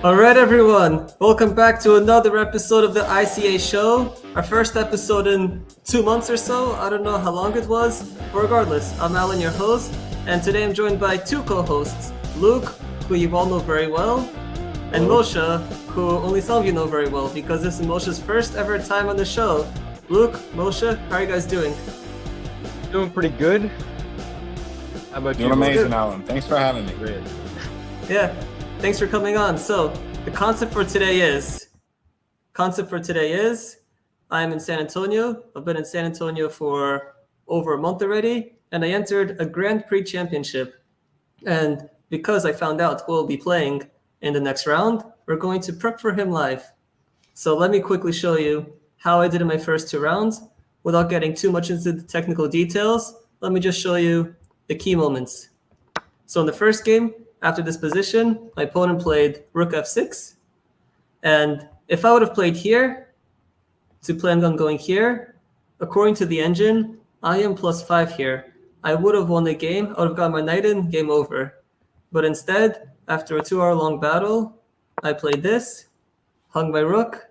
All right, everyone. Welcome back to another episode of the ICA Show. Our first episode in 2 months or so. I don't know how long it was. But regardless, I'm Alan, your host, and today I'm joined by two co-hosts, Luke, who you all know very well, and Moshe, who only some of you know very well because this is Moshe's first ever time on the show. Luke, Moshe, how are you guys doing? Doing pretty good. How about you? Doing amazing, Alan. Thanks for having me. Great. Yeah, thanks for coming on. So the concept for today is, I'm in San Antonio. I've been in San Antonio for over a month already, and I entered a Grand Prix championship. And because I found out who will be playing in the next round, we're going to prep for him live. So let me quickly show you how I did in my first 2 rounds. Without getting too much into the technical details, let me just show you the key moments. So in the first game, after this position, my opponent played rook f6. And if I would have played here, to plan on going here, according to the engine, I am +5 here. I would have won the game. I would have got my knight in, game over. But instead, after a 2-hour-long battle, I played this, hung my rook,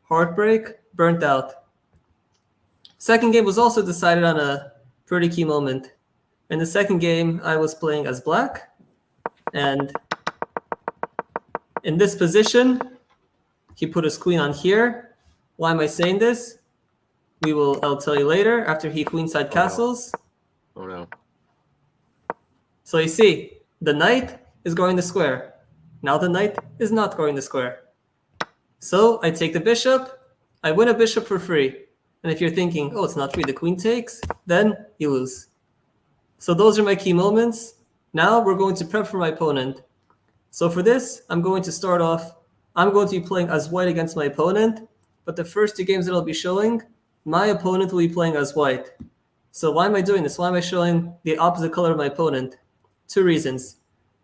heartbreak, burnt out. Second game was also decided on a pretty key moment. In the second game, I was playing as black. And in this position, he put his queen on here. Why am I saying this? I'll tell you later after he queenside castles. Oh no. So you see, the knight is going the square. Now the knight is not going the square. So I take the bishop. I win a bishop for free. And if you're thinking, oh, it's not free, the queen takes, then you lose. So those are my key moments. Now we're going to prep for my opponent. So for this, I'm going to be playing as white against my opponent, but the first 2 games that I'll be showing, my opponent will be playing as white. So why am I doing this? Why am I showing the opposite color of my opponent? 2 reasons.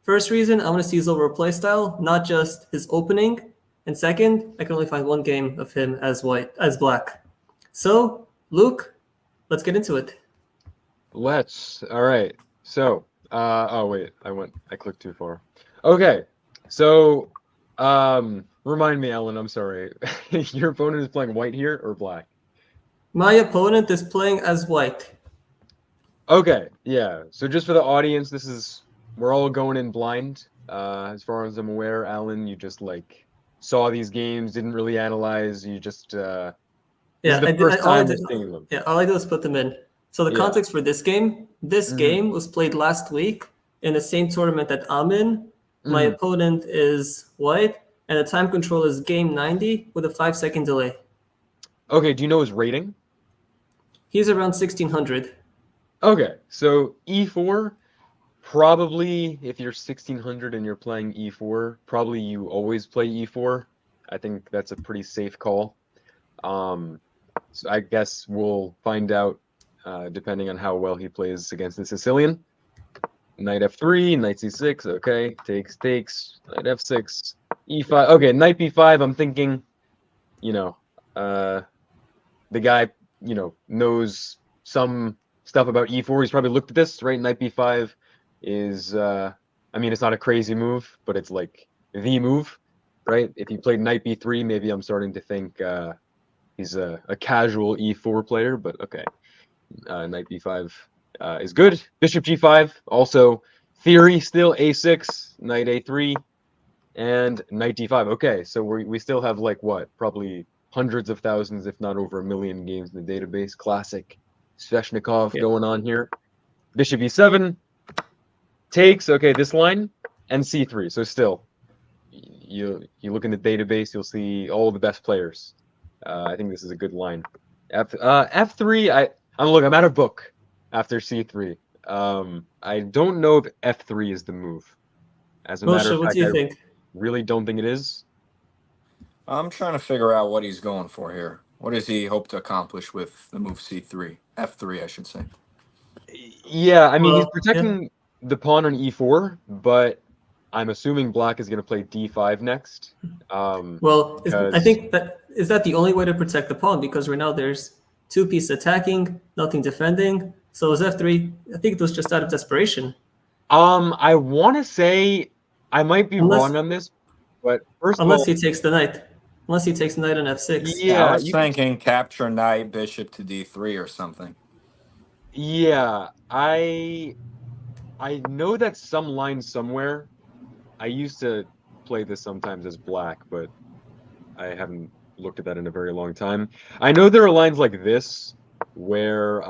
First reason, I want to see his overall play style, not just his opening. And second, I can only find 1 game of him as black. So, Luke, let's get into it. All right. So, I clicked too far. Okay. So, remind me, Alan, I'm sorry. Your opponent is playing white here or black? My opponent is playing as white. Okay. Yeah. So just for the audience, we're all going in blind. As far as I'm aware, Alan, you just saw these games, didn't really analyze. You just, Yeah, this is the first time we're seeing them. Yeah, all I do is put them in. So the context for this game, game was played last week in the same tournament that I'm in. My opponent is white, and the time control is game 90 with a 5-second delay. Okay, do you know his rating? He's around 1600. Okay, so E4, probably if you're 1600 and you're playing E4, probably you always play E4. I think that's a pretty safe call. So I guess we'll find out depending on how well he plays against the Sicilian. Knight F3, Knight C6, okay, takes, Knight F6, E5. Okay, Knight B5, I'm thinking, the guy, knows some stuff about E4. He's probably looked at this, right? Knight B5 is, it's not a crazy move, but it's like the move, right? If he played Knight B3, maybe I'm starting to think he's a casual E4 player, but okay. Knight B5 is good. Bishop G5, also theory still A6, Knight A3, and Knight D5. Okay, so we still have probably hundreds of thousands, if not over 1 million games in the database. Classic Sveshnikov going on here. Bishop E7 takes, okay, this line, and C3. So still, you look in the database, you'll see all the best players. I think this is a good line. F3, I'm out of book after C3. I don't know if F3 is the move. As a matter of what fact, do you think? Really don't think it is. I'm trying to figure out what he's going for here. What does he hope to accomplish with the move C3? F3, I should say. Yeah, he's protecting the pawn on E4, but I'm assuming black is going to play D5 next. I think is that the only way to protect the pawn? Because right now there's 2 pieces attacking, nothing defending. So is F3, I think it was just out of desperation. I want to say, I might be wrong on this, But first of Unless all, he takes the knight. Unless he takes knight on f6. Yeah, I yeah, was thinking capture knight, bishop to d3 or something. yeah, I know that some line somewhere. I used to play this sometimes as black, but I haven't looked at that in a very long time. I know there are lines like this where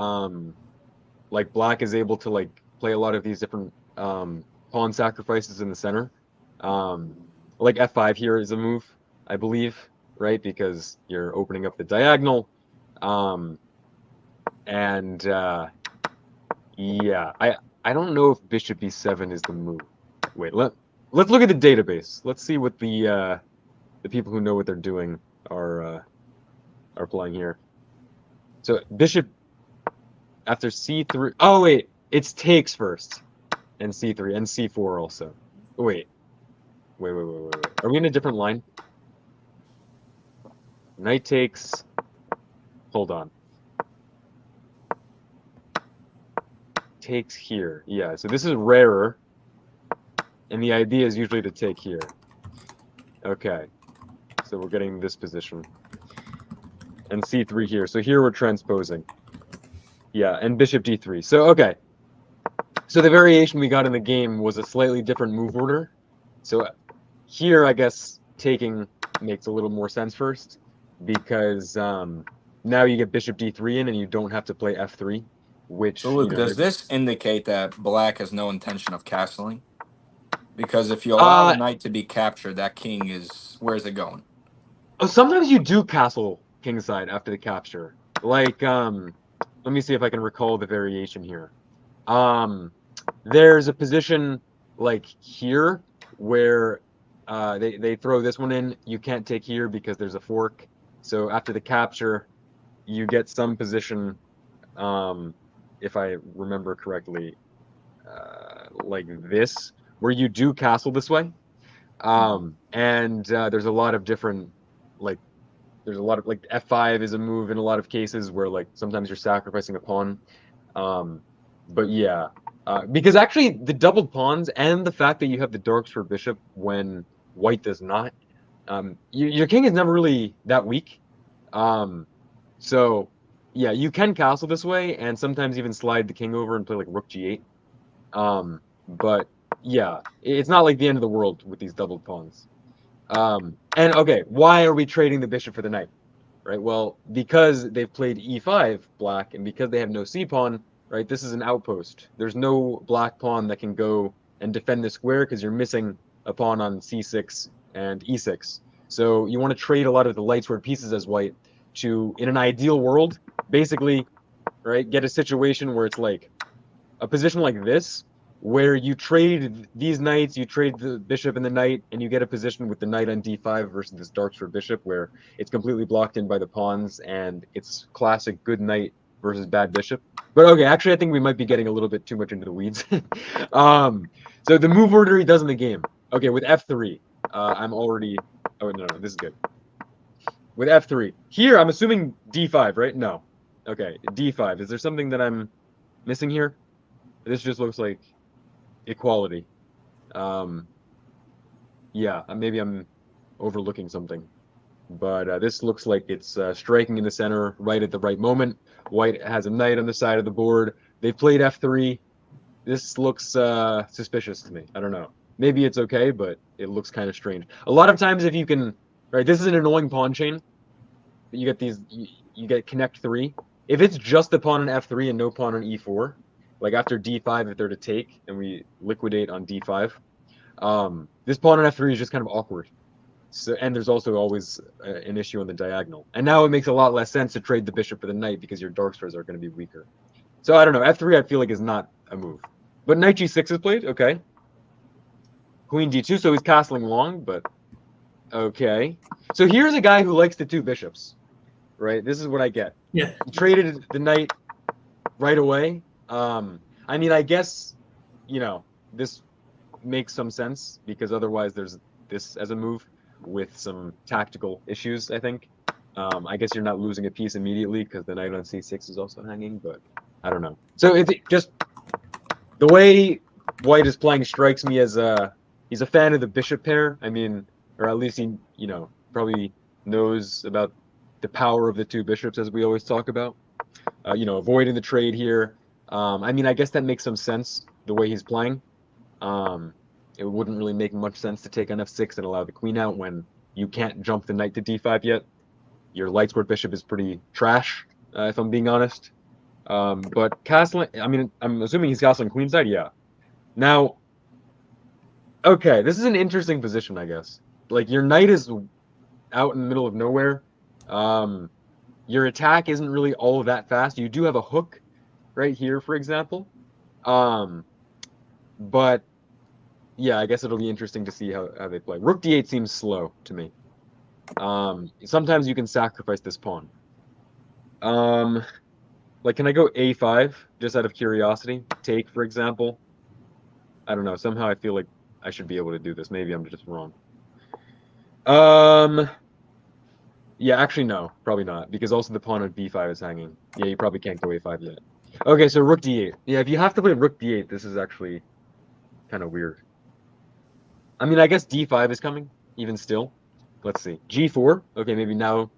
like black is able to like play a lot of these different pawn sacrifices in the center. Like f5 here is a move, I believe, right? Because you're opening up the diagonal. Um and yeah, I don't know if bishop b7 is the move. Wait, let's look at the database. Let's see what the people who know what they're doing are playing here. So bishop after c3. Oh wait, it's takes first, and c3 and c4 also. Wait. Are we in a different line? Knight takes. Hold on. Takes here. Yeah. So this is rarer, and the idea is usually to take here. Okay. So we're getting this position. And c3 here. So here we're transposing. Yeah, and bishop d3. So, okay. So the variation we got in the game was a slightly different move order. So here, I guess, taking makes a little more sense first, because now you get bishop d3 in and you don't have to play f3, which, So Luke, does this indicate that black has no intention of castling? Because if you allow the knight to be captured, that king is, where's it going? Oh, sometimes you do castle kingside after the capture. Like, let me see if I can recall the variation here. There's a position like here where they throw this one in. You can't take here because there's a fork. So after the capture, you get some position, if I remember correctly, like this, where you do castle this way. And there's a lot of different, like, there's a lot of, like, f5 is a move in a lot of cases where, like, sometimes you're sacrificing a pawn. But yeah, because actually the doubled pawns and the fact that you have the darks for bishop when white does not, your king is never really that weak. So yeah, you can castle this way and sometimes even slide the king over and play like rook g8. But yeah, it's not like the end of the world with these doubled pawns. And okay, why are we trading the bishop for the knight? Right. Well, because they've played e5 black, and because they have no c pawn. Right. This is an outpost. There's no black pawn that can go and defend the square because you're missing a pawn on c6 and e6. So you want to trade a lot of the light sword pieces as white to, in an ideal world, basically, right, get a situation where it's like a position like this, where you trade these knights, you trade the bishop and the knight, and you get a position with the knight on d5 versus this darks for bishop, where it's completely blocked in by the pawns, and it's classic good knight versus bad bishop. But okay, actually, I think we might be getting a little bit too much into the weeds. So the move order he does in the game. Okay, with f3, I'm already. Oh no, this is good. With f3 here, I'm assuming d5, right? No. Okay, d5. Is there something that I'm missing here? This just looks like equality. Yeah, maybe I'm overlooking something, but this looks like it's striking in the center right at the right moment. White has a knight on the side of the board. They've played f3. This looks suspicious to me. I don't know. Maybe it's okay, but it looks kind of strange. A lot of times, if you can, right, this is an annoying pawn chain. You get these, you get connect 3. If it's just the pawn on f3 and no pawn on e4, like after d5, if they're to take and we liquidate on d5, this pawn on f3 is just kind of awkward. So, and there's also always an issue on the diagonal. And now it makes a lot less sense to trade the bishop for the knight because your dark stars are going to be weaker. So I don't know. f3 I feel like is not a move. But knight g6 is played. Okay. Queen d2. So he's castling long, but okay. So here's a guy who likes the two bishops, right? This is what I get. Yeah. He traded the knight right away. I mean, I guess, you know, this makes some sense because otherwise there's this as a move with some tactical issues, I think. I guess you're not losing a piece immediately because the knight on c6 is also hanging, but I don't know. So it's just the way white is playing strikes me as he's a fan of the bishop pair. I mean, or at least he, probably knows about the power of the two bishops, as we always talk about. Avoiding the trade here. I mean, I guess that makes some sense the way he's playing. It wouldn't really make much sense to take on f6 and allow the queen out when you can't jump the knight to d5 yet. Your light squared bishop is pretty trash, if I'm being honest. But castling, I mean, I'm assuming he's castling queenside, yeah. Now, okay, this is an interesting position, I guess. Like, your knight is out in the middle of nowhere. Your attack isn't really all that fast. You do have a hook right here, for example. But yeah, I guess it'll be interesting to see how they play. Rook d8 seems slow to me. Sometimes you can sacrifice this pawn. Like, can I go a5 just out of curiosity? Take, for example. I don't know. Somehow I feel like I should be able to do this. Maybe I'm just wrong. Yeah, actually, no, probably not, because also the pawn on b5 is hanging. Yeah, you probably can't go a5 yet. Okay, so rook d8. Yeah, if you have to play rook d8, this is actually kind of weird. I mean, I guess d5 is coming, even still. Let's see. g4. Okay, maybe now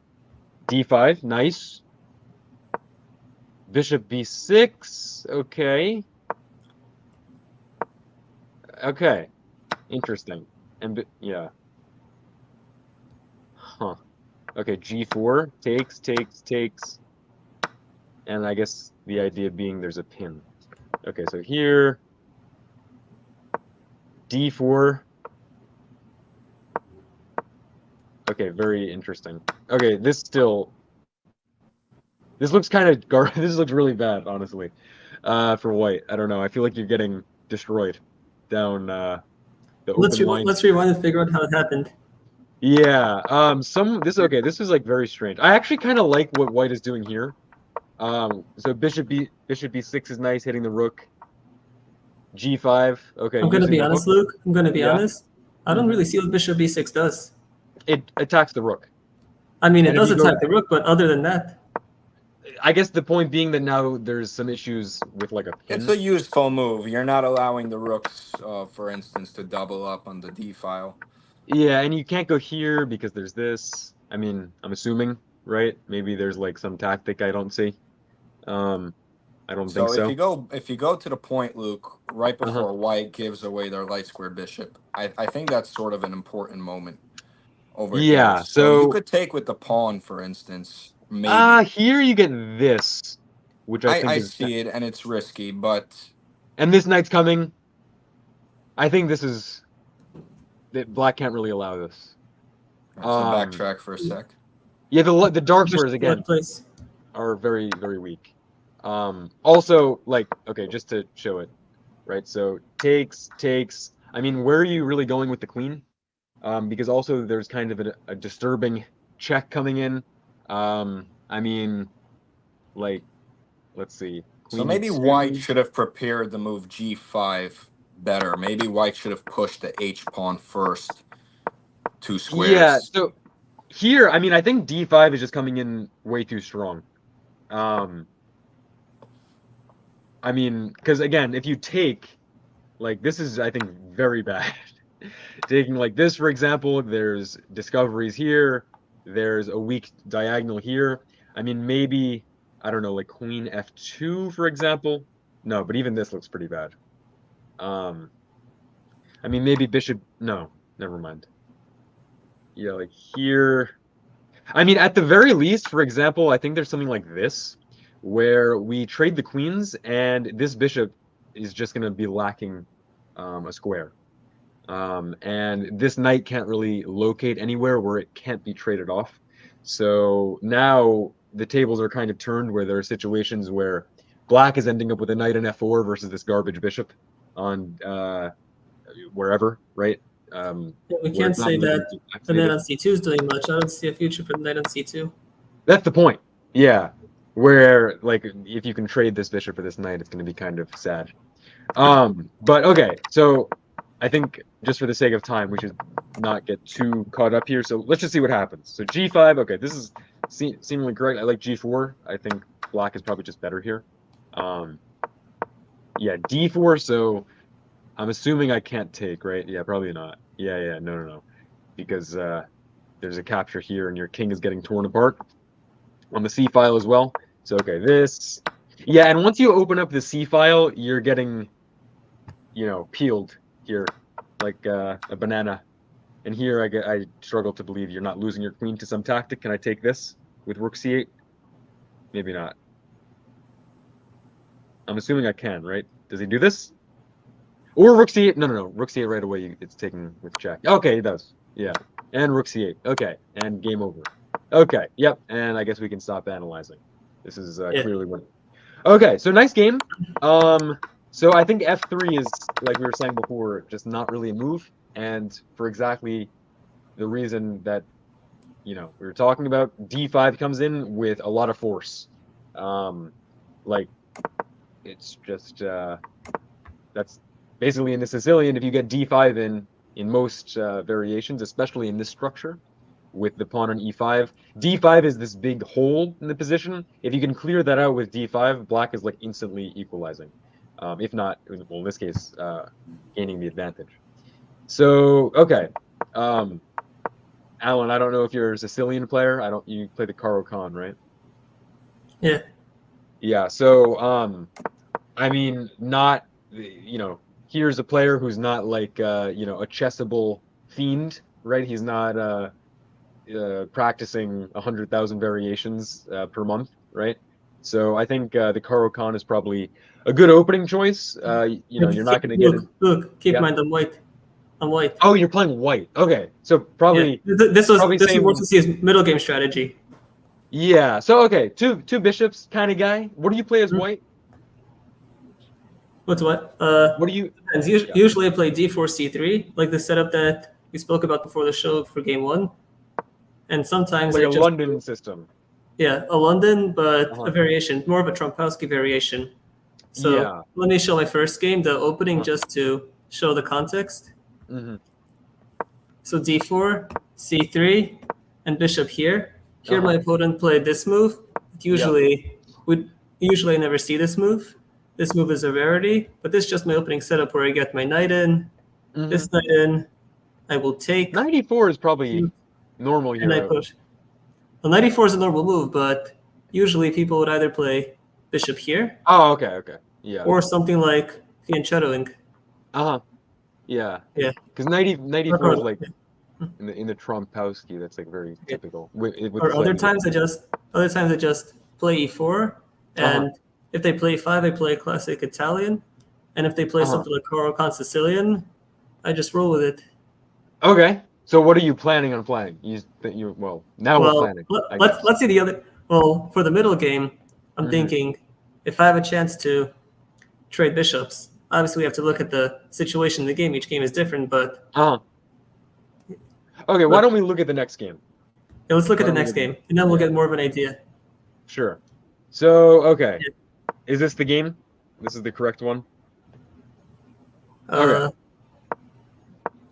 d5. Nice. Bishop b6. Okay. Okay. Interesting. And yeah. Huh. Okay, g4. Takes. And I guess the idea being there's a pin. Okay, so here. d4. Okay, very interesting. Okay, this looks kind of this looks really bad, honestly, for white. I don't know. I feel like you're getting destroyed down the open line. Let's rewind and figure out how it happened. Yeah. This is like very strange. I actually kind of like what white is doing here. So bishop b6 is nice, hitting the rook. g5. Okay. I'm gonna be honest, Luke. I'm gonna be honest. I don't really see what bishop b6 does. It attacks the rook. I mean, it does attack the rook, but other than that, I guess the point being that now there's some issues with like a pin. It's a useful move. You're not allowing the rooks, for instance, to double up on the d file. Yeah, and you can't go here because there's this. I mean, I'm assuming, right? Maybe there's like some tactic I don't see. I don't think so. So if you go to the point, Luke, right before white gives away their light square bishop, I think that's sort of an important moment over here. Yeah, so you could take with the pawn, for instance. Maybe. Here you get this, which I see it, and it's risky, but... And this knight's coming. I think this is... Black can't really allow this. So backtrack for a sec. Yeah, the dark squares, again, are very, very weak. Also, like, okay, just to show it, right? So, takes. I mean, where are you really going with the queen? Because also there's kind of a disturbing check coming in. I mean, like, let's see. So maybe white should have prepared the move g5 better. Maybe white should have pushed the h pawn first. 2 squares. Yeah, so here, I mean, I think d5 is just coming in way too strong. I mean, because again, if you take, like, this is, I think, very bad. Taking like this, for example, there's discoveries here. There's a weak diagonal here. I mean, maybe, I don't know, like queen f2, for example. No, but even this looks pretty bad. I mean, maybe bishop... No, never mind. Yeah, like here... I mean, at the very least, for example, I think there's something like this, where we trade the queens, and this bishop is just going to be lacking a square. And this knight can't really locate anywhere where it can't be traded off. So now the tables are kind of turned, where there are situations where black is ending up with a knight in f4 versus this garbage bishop on wherever, right? We can't say that the knight on c2 is doing much. I don't see a future for the knight on c2. That's the point. Yeah, where like if you can trade this bishop for this knight, it's going to be kind of sad. But okay, so I think just for the sake of time, we should not get too caught up here. So let's just see what happens. So g5, okay, this is seemingly correct. I like g4. I think black is probably just better here. Yeah, d4, so I'm assuming I can't take, right? Yeah, probably not. Yeah, no. because there's a capture here, and your king is getting torn apart on the C file as well. So okay, this, yeah, and once you open up the C file, you're getting, peeled here like a banana. And here I struggle to believe you're not losing your queen to some tactic. Can I take this with rook c8? Maybe not. I'm assuming I can, right? Does he do this? Or rook c8? No. Rook c8 right away. It's taken with check. Okay, he does. Yeah. And rook c8. Okay. And game over. Okay. Yep. And I guess we can stop analyzing. This is clearly winning. Okay. So nice game. So I think f3 is, like we were saying before, just not really a move. And for exactly the reason that, we were talking about, d5 comes in with a lot of force. Like, it's just, that's basically in the Sicilian, if you get d5 in most variations, especially in this structure, with the pawn on e5, d5 is this big hole in the position. If you can clear that out with d5, black is like instantly equalizing. If not, well, in this case, gaining the advantage. So, okay. Alan, I don't know if you're a Sicilian player. You play the Caro Kann, right? Yeah. Yeah, so, I mean, not, here's a player who's not like, a chessable fiend, right? He's not practicing 100,000 variations per month, right? So I think the Caro Kann is probably a good opening choice. You're not going to get it. Look, keep in mind I'm white. I'm white. Oh, you're playing white. Okay, so probably this was same. Wants to see his middle game strategy. Yeah. So okay, two bishops kind of guy. What do you play as white? What's what? What do you? Usually I play d4 c3, like the setup that we spoke about before the show for game 1. And sometimes like a London system. Yeah, a London, but a variation, more of a Trompowsky variation. So let me show my first game, the opening, just to show the context. So d4, c3, and bishop here. Here my opponent played this move. Usually I never see this move. This move is a rarity, but this is just my opening setup where I get my knight in, this knight in, I will take. 94 is probably normal here. And I push. Well, 94 is a normal move, but usually people would either play bishop here. Oh, okay. Yeah. Or something like fianchettoing. Yeah. Yeah. Because 94 is like in the Trompowsky. That's like very typical. Or other times I just play e4, and if they play 5, I play classic Italian, and if they play something like Caro Kann Sicilian, I just roll with it. Okay. So what are you planning on playing? We're planning. Let's see the other. Well, for the middle game, I'm thinking if I have a chance to trade bishops. Obviously, we have to look at the situation in the game. Each game is different, but okay. Why don't we look at the next game? Yeah, let's look at the next game, and then we'll get more of an idea. Sure. So okay, is this the game? This is the correct one. Okay.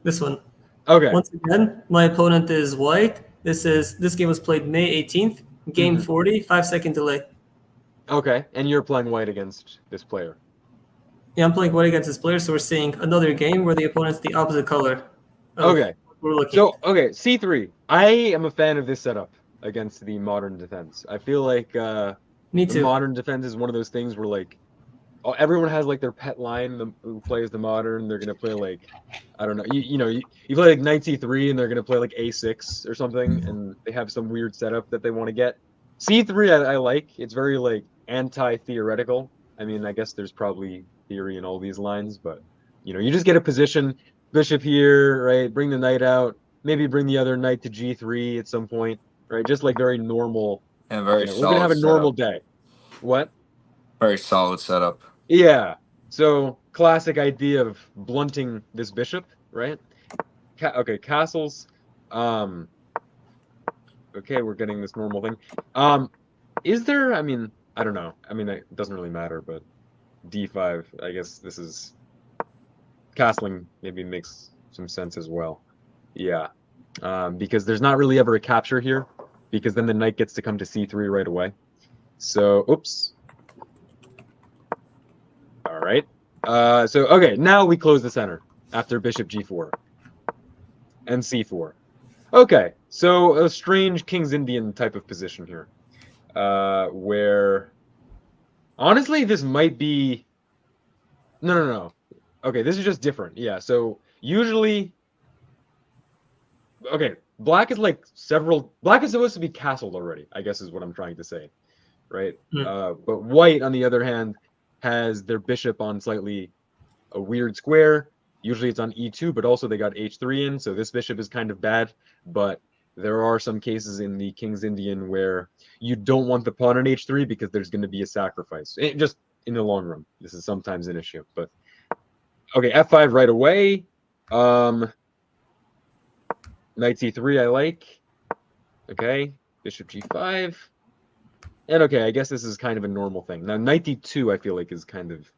This one. Okay. Once again, my opponent is white. This game was played May 18th, game 40, 5-second delay. Okay, and you're playing white against this player. Yeah, I'm playing white against this player, so we're seeing another game where the opponent's the opposite color. Okay. We're looking. So, okay, c3. I am a fan of this setup against the modern defense. I feel like Me too. The modern defense is one of those things where, like, everyone has, like, their pet line who plays the modern. They're going to play, like, I don't know. You play, like, knight c3, and they're going to play, like, a6 or something, and they have some weird setup that they want to get. c3 I like. It's very, like, anti-theoretical. I mean, I guess there's probably theory in all these lines, but you just get a position, bishop here, right? Bring the knight out, maybe bring the other knight to g3 at some point, right? Just like very normal. And very we're gonna have a normal day. What? Very solid setup. Yeah. So classic idea of blunting this bishop, right? Okay, castles. Okay, we're getting this normal thing. Is there? I mean, I don't know. I mean, it doesn't really matter, but d5. I guess this is castling. Maybe makes some sense as well. Yeah, because there's not really ever a capture here, because then the knight gets to come to c3 right away. So, oops. All right. So okay, now we close the center after bishop g4 and c4. Okay, so a strange King's Indian type of position here, where honestly this might be no. Okay, this is just different. Yeah, so usually, okay, black is like black is supposed to be castled already, I guess is what I'm trying to say, right? But white, on the other hand, has their bishop on slightly a weird square. Usually it's on e2, but also they got h3 in, so this bishop is kind of bad. But there are some cases in the King's Indian where you don't want the pawn on h3 because there's going to be a sacrifice. Just in the long run, this is sometimes an issue. But okay, f5 right away. Knight c3 I like. Okay, bishop g5. And okay, I guess this is kind of a normal thing. Now knight d2 I feel like is kind of...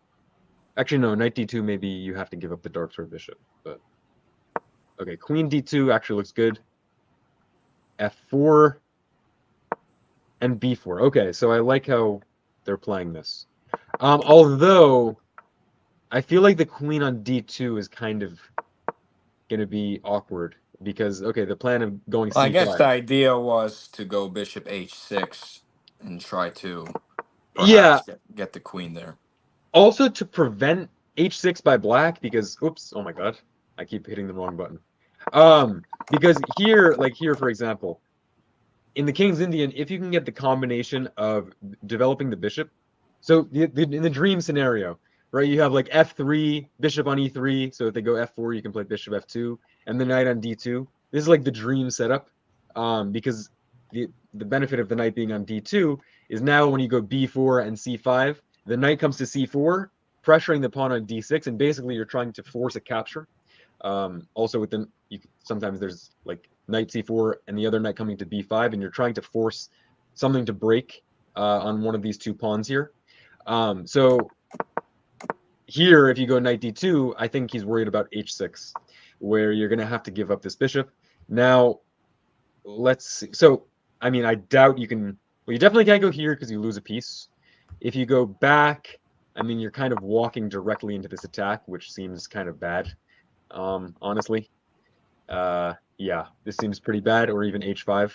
Actually, no, knight d2, maybe you have to give up the dark square bishop. But okay, queen d2 actually looks good. f4 and b4. Okay, so I like how they're playing this. Although, I feel like the queen on d2 is kind of going to be awkward. Because, okay, the plan of going c5... I guess the idea was to go bishop h6 and try to perhaps get the queen there. Also to prevent h6 by black, because... Oops, oh my god. I keep hitting the wrong button. Because here, like here, for example, in the King's Indian, if you can get the combination of developing the bishop, so in the dream scenario, right, you have like f3, bishop on e3, so if they go f4, you can play bishop f2, and the knight on d2. This is like the dream setup, because the benefit of the knight being on d2 is now when you go b4 and c5, the knight comes to c4, pressuring the pawn on d6, and basically you're trying to force a capture. Also within, sometimes there's like knight c4 and the other knight coming to b5, and you're trying to force something to break on one of these two pawns here. So here, if you go knight d2, I think he's worried about h6, where you're going to have to give up this bishop. Now, let's see. So, I mean, I doubt you can... Well, you definitely can't go here because you lose a piece. If you go back, I mean, you're kind of walking directly into this attack, which seems kind of bad, honestly. Yeah, this seems pretty bad, or even h5.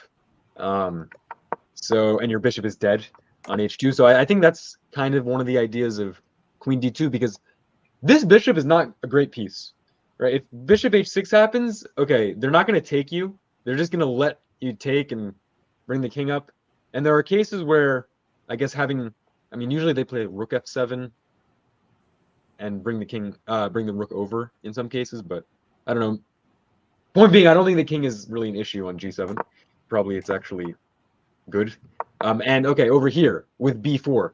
So, and your bishop is dead on h2. So I think that's kind of one of the ideas of queen d2, because this bishop is not a great piece, right? If bishop h6 happens, okay, they're not going to take you. They're just going to let you take and bring the king up. And there are cases where, I guess having... I mean, usually they play rook f7 and bring the king, bring the rook over in some cases, but I don't know. Point being, I don't think the king is really an issue on g7. Probably it's actually good. And okay, over here with b4.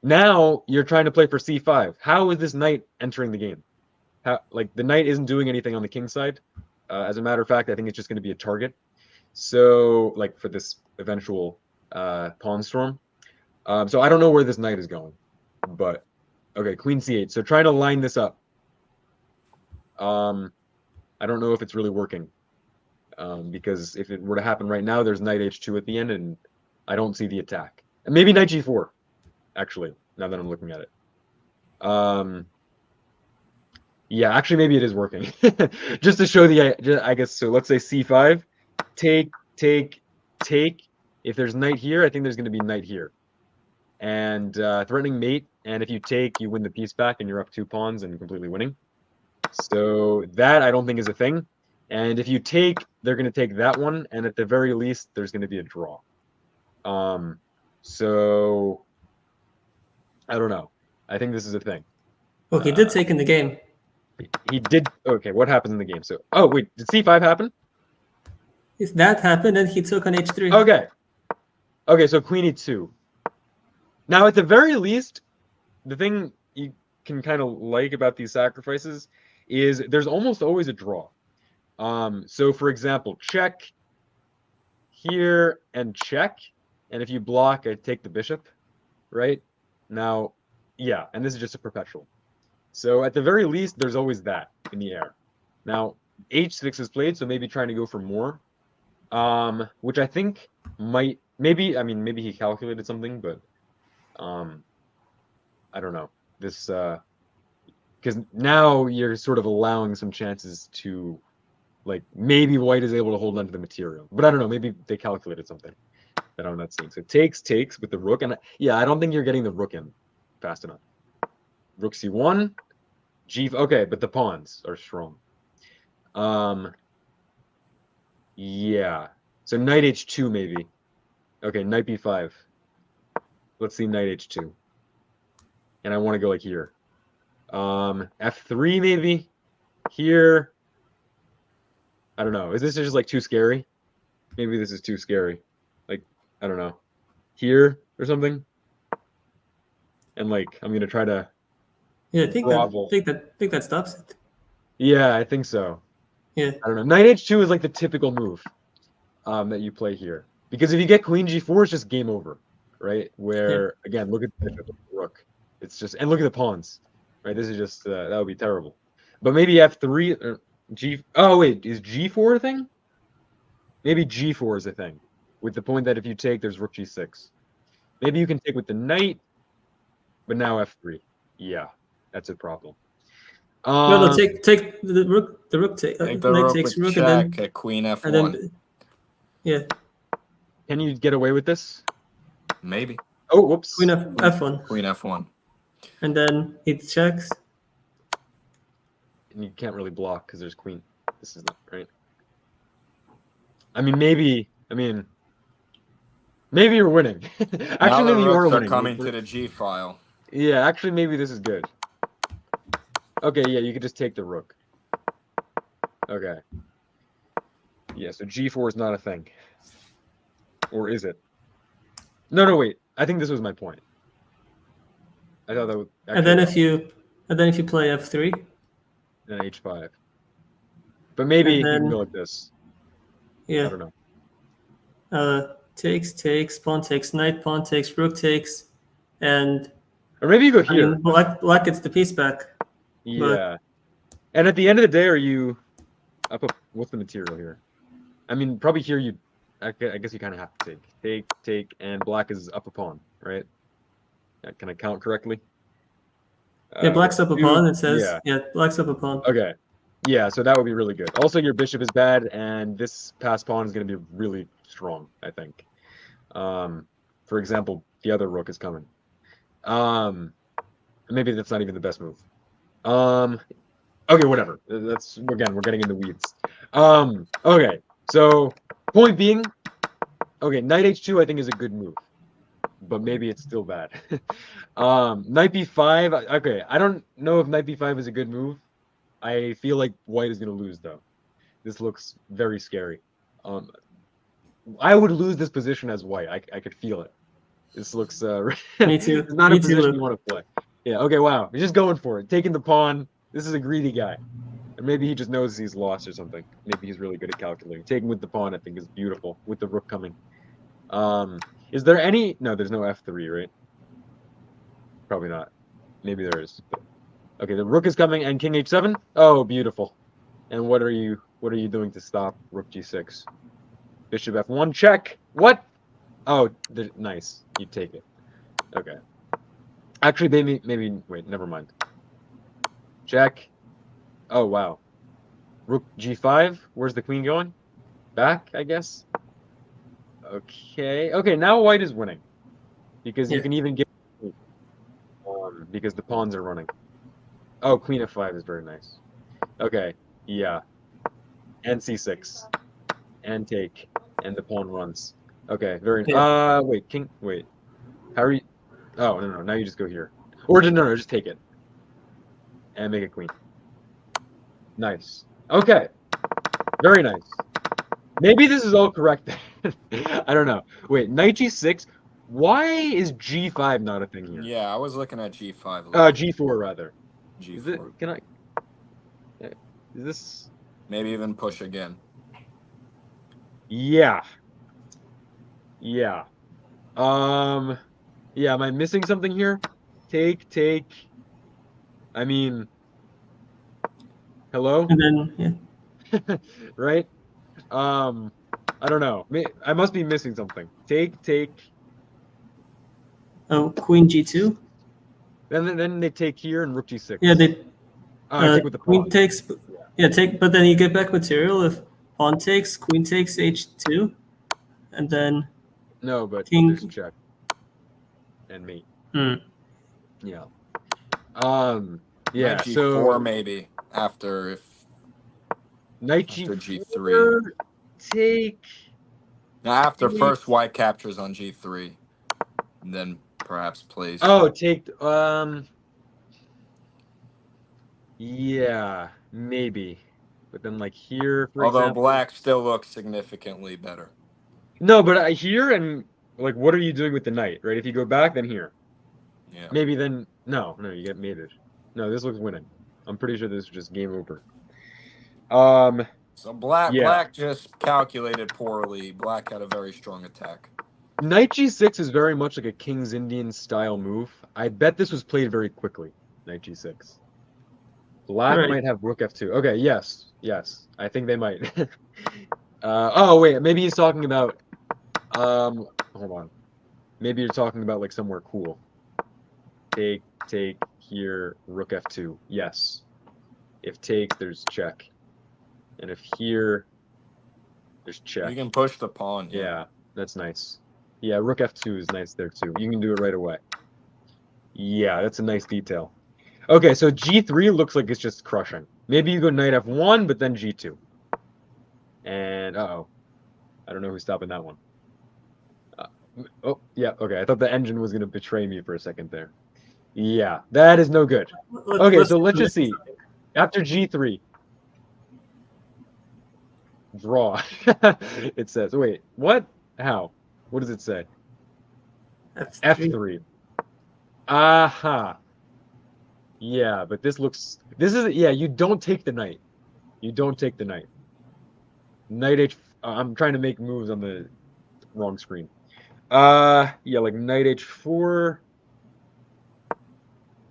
Now you're trying to play for c5. How is this knight entering the game? How, like, the knight isn't doing anything on the king side. As a matter of fact, I think it's just going to be a target. So, like, for this eventual pawn storm. So I don't know where this knight is going. But, okay, queen c8. So trying to line this up. I don't know if it's really working. Because if it were to happen right now, there's knight h2 at the end, and I don't see the attack. And maybe knight g4, actually, now that I'm looking at it. Yeah, actually, maybe it is working. Just to show the, I guess, so let's say c5, take. If there's knight here, I think there's going to be knight here. And threatening mate, and if you take, you win the piece back, and you're up 2 pawns and completely winning. So that I don't think is a thing. And if you take, they're going to take that one, and at the very least, there's going to be a draw. So I don't know. I think this is a thing. Well, he did take in the game. He did. Okay, what happens in the game? So, oh wait, did c5 happen? If that happened, then he took on h3. Okay. Okay, so queen e2. Now, at the very least, the thing you can kind of like about these sacrifices is there's almost always a draw. So for example, check here and check, and if you block, I take the bishop, right? Now, yeah, and this is just a perpetual. So at the very least, there's always that in the air. Now, h6 is played, so maybe trying to go for more, which I think might, maybe, I mean, maybe he calculated something, but I don't know. This, because now you're sort of allowing some chances to like maybe white is able to hold onto the material, but I don't know. Maybe they calculated something that I'm not seeing. So takes with the rook, and yeah, I don't think you're getting the rook in fast enough. Rook c1, okay, but the pawns are strong. Yeah. So knight h2 maybe. Okay, knight b5. Let's see knight h2. And I want to go like here. F3 maybe. Here. I don't know. Is this just like too scary? Maybe this is too scary. Like, I don't know. Here or something. And like I'm gonna try to Yeah, I think grovel. that stops it. Yeah, I think so. Yeah. I don't know. Knight h2 is like the typical move that you play here. Because if you get queen g4, it's just game over, right? Where again, look at the rook. It's just, and look at the pawns, right? This is just that would be terrible. But maybe f3 or g. Oh wait, is g4 a thing? Maybe g4 is a thing, with the point that if you take, there's rook g6. Maybe you can take with the knight, but now f3. Yeah, that's a problem. No, take the rook. The rook take. Take the Knight rook takes with rook, check and then at queen f1. and then yeah, Can you get away with this? Maybe. Oh, whoops. queen f1, Queen f1. and then he checks. And you can't really block because there's queen. This is not right. I mean, maybe you're winning. Now Actually, the maybe you are rooks are winning. coming to the g file. Yeah, actually, maybe this is good. Okay, yeah, you could just take the rook. Okay. Yeah, so g4 is not a thing. Or is it? No, wait. I think this was my point. I thought that would. And then if you play f3, then h5. But maybe you then, can go like this. yeah. I don't know. Takes, pawn takes, knight, pawn takes, rook takes, and Or maybe you go I here. mean, black gets the piece back. Yeah. And at the end of the day, are you up? What's the material here? I mean, probably here you. I guess you kind of have to take, and black is up a pawn, right? Can I count correctly? Yeah, black's up a pawn. It says, yeah, black's up a pawn. Okay. Yeah, so that would be really good. Also, your bishop is bad, and this pass pawn is going to be really strong, I think. For example, the other rook is coming. Maybe that's not even the best move. Okay, whatever. We're getting in the weeds. Okay, so point being, okay, knight h2 I think is a good move, but maybe it's still bad. Knight b5. Okay, I don't know if knight b5 is a good move. I feel like white is going to lose, though. This looks very scary. I would lose this position as white. I could feel it. This looks Me too. it's not Me a position too. you want to play. Yeah, okay, wow. He's just going for it. Taking the pawn. This is a greedy guy. Or maybe he just knows he's lost or something. Maybe he's really good at calculating. Taking with the pawn, I think, is beautiful, with the rook coming. Is there any... No, there's no f3, right? Probably not. Maybe there is. Okay, the rook is coming, and king h7. Oh, beautiful. And what are you doing to stop rook g6? Bishop f1, check. What? Oh, nice. You take it. Okay. Actually, maybe wait, never mind. Check. Oh, wow. Rook g5. Where's the queen going? Back, I guess. Okay. Okay, now white is winning. Because you can even get because the pawns are running. Oh, queen f5 is very nice. Okay, yeah. And c6. And take. And the pawn runs. Okay, very wait, king, wait. How are you? Oh, no, now you just go here. Or no, just take it. And make a queen. Nice. Okay. Very nice. Maybe this is all correct. I don't know. Wait, knight g6. Why is g5 not a thing here? Yeah, I was looking at g5. G4 rather. G4. Is this? Maybe even push again. Yeah. Yeah. Yeah, am I missing something here? Take. I mean, hello? And then, yeah. Right? I don't know. I must be missing something. Take. Oh, queen g2. Then they take here and rook g6. Yeah, take with the pawn. queen takes, Yeah, but then you get back material if pawn takes, queen takes h2, and then No, but king. there's check and mate. Hmm. Yeah. Knight G4 So maybe after knight after G4 G3. take. Now after Take. first white captures on G3, and then perhaps plays. Oh, take. Yeah, maybe. But then like here, for Although example. black still looks significantly better. No, but here and like, what are you doing with the knight, right? If you go back, then here. Yeah. Maybe then no, you get mated. No, this looks winning. I'm pretty sure this is just game over. So black Yeah. just calculated poorly. Black had a very strong attack. Knight G6 is very much like a King's Indian style move. I bet this was played very quickly. Knight G6. Black Right. might have Rook F2. Okay, yes. I think they might. Oh wait, maybe he's talking about hold on. Maybe you're talking about like somewhere cool. Take here, Rook F2. Yes. If take, there's check. And if here, there's check. You can push the pawn. Yeah, that's nice. Yeah, Rook F2 is nice there too. You can do it right away. Yeah, that's a nice detail. Okay, so G3 looks like it's just crushing. Maybe you go Knight F1, but then G2. And, uh-oh. I don't know who's stopping that one. Oh, yeah, okay. I thought the engine was going to betray me for a second there. Yeah, that is no good. Okay, so let's just see. After G3. Draw. It says. Wait, what? How? What does it say? F3. Aha. Yeah, but this is, yeah, you don't take the knight. You don't take the knight. Knight H, I'm trying to make moves on the wrong screen. Yeah, like Knight H4.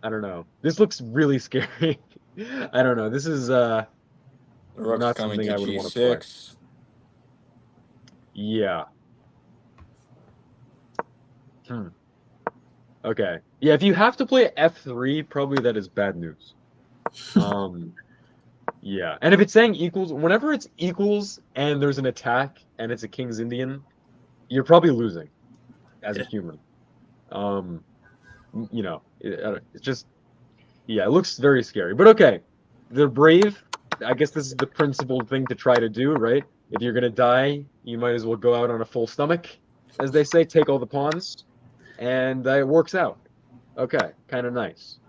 I don't know. This looks really scary. I don't know. This is, not something I would want to play. Yeah. Okay. Yeah, if you have to play F3, probably that is bad news. Yeah. And if it's saying equals, whenever it's equals and there's an attack and it's a King's Indian, you're probably losing as a human. You know, it's just, yeah, it looks very scary. But okay, they're brave. I guess this is the principal thing to try to do, right? If you're going to die, you might as well go out on a full stomach, as they say, take all the pawns, and it works out. Okay, kind of nice.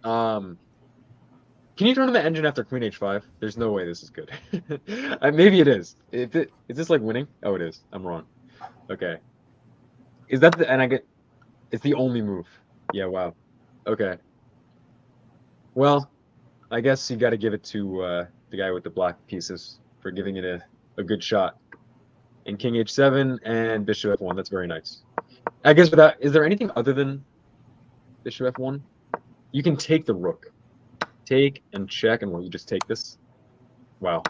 Can you turn on the engine after Queen H5? There's no way this is good. Maybe it is. Is this like winning? Oh, it is. I'm wrong. Okay. Is that it's the only move. Yeah, wow. Okay. Well, I guess you got to give it to the guy with the black pieces for giving it a good shot. And King H7 and Bishop F1. That's very nice. I guess without, is there anything other than Bishop F1? You can take the rook. Take and check, and you just take this. Wow.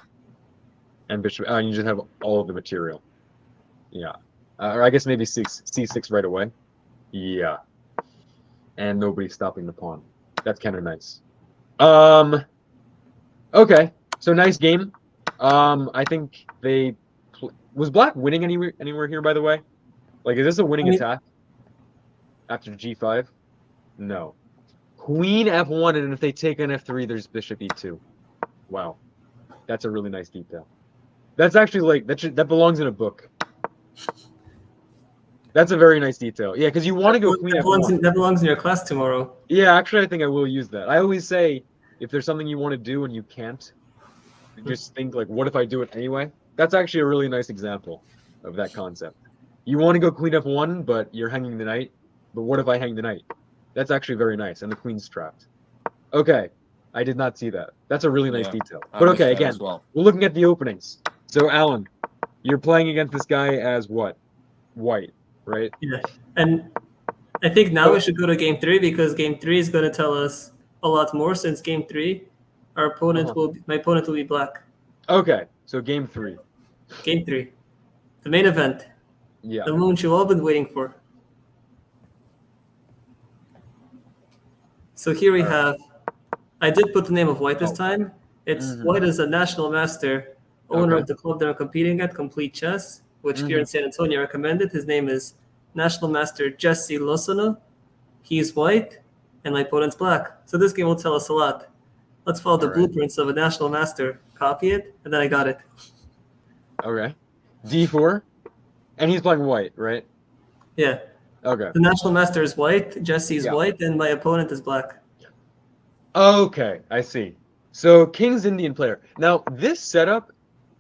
And Bishop, and you just have all of the material. Yeah. Or I guess maybe C6 right away. Yeah. And nobody's stopping the pawn. That's kind of nice. Okay. So nice game. I think they was black winning anywhere here, by the way? Like, is this a winning attack after G5? No. Queen F1, and if they take on F3, there's Bishop E2. Wow. That's a really nice detail. That's actually like, that belongs in a book. That's a very nice detail. Yeah, because you want to go Queen F1. That belongs in your class tomorrow. Yeah, actually, I think I will use that. I always say, if there's something you want to do and you can't, just think, like, what if I do it anyway? That's actually a really nice example of that concept. You want to go Queen F1, but you're hanging the knight. But what if I hang the knight? That's actually very nice, and the queen's trapped. Okay, I did not see that. That's a really nice detail. But okay, again, we're looking at the openings. So, Alan, you're playing against this guy as what? White, right? Yeah, and I think now we should go to game 3 because game 3 is going to tell us a lot more. Since game 3, my opponent will be black. Okay, so game 3. Game 3, the main event. Yeah. The moment you've all been waiting for. So here we have. I did put the name of white this time It's White is a national master, owner Okay. of the club that I'm competing at, Complete Chess, which here in San Antonio I recommended. His name is National Master Jesse Lozano. He's white, and my opponent's black. So this game will tell us a lot. Let's follow the All right. blueprints of a national master, copy it, and then I got it. Okay. D4, and he's playing white, right? Yeah. Okay. The national master is white, Jesse's Yeah. white, and my opponent is black. Okay, I see. So King's Indian player. Now this setup,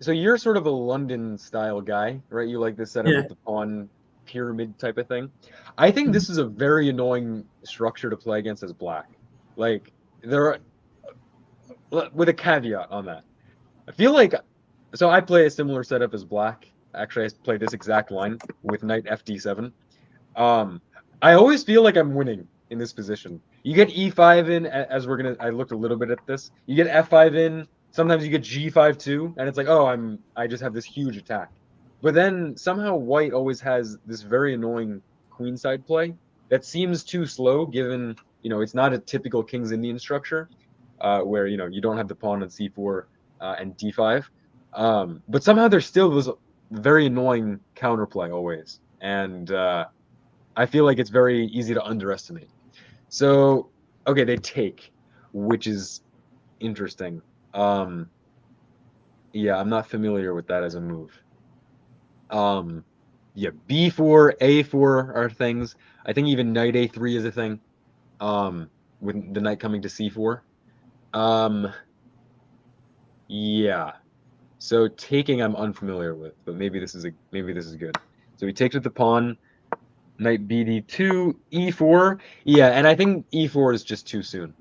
so you're sort of a London style guy, right? You like this setup Yeah. with the pawn pyramid type of thing. I think this is a very annoying structure to play against as black. Like there are, with a caveat on that. I feel like, so I play a similar setup as black. Actually, I play this exact line with knight fd7. I always feel like I'm winning in this position. You get e5 in, as I looked a little bit at this. You get f5 in. Sometimes you get g5 too, and it's like, oh, I just have this huge attack. But then somehow white always has this very annoying queenside play that seems too slow, given it's not a typical King's Indian structure, where you don't have the pawn on c4 and d5. But somehow there still was very annoying counterplay always, and I feel like it's very easy to underestimate. So, okay, they take, which is interesting. Yeah, I'm not familiar with that as a move. Yeah, B4, A4 are things. I think even knight A3 is a thing. With the knight coming to C4. Yeah. So taking I'm unfamiliar with, but maybe this is good. So he takes with the pawn. Knight BD2, E4. Yeah, and I think E4 is just too soon.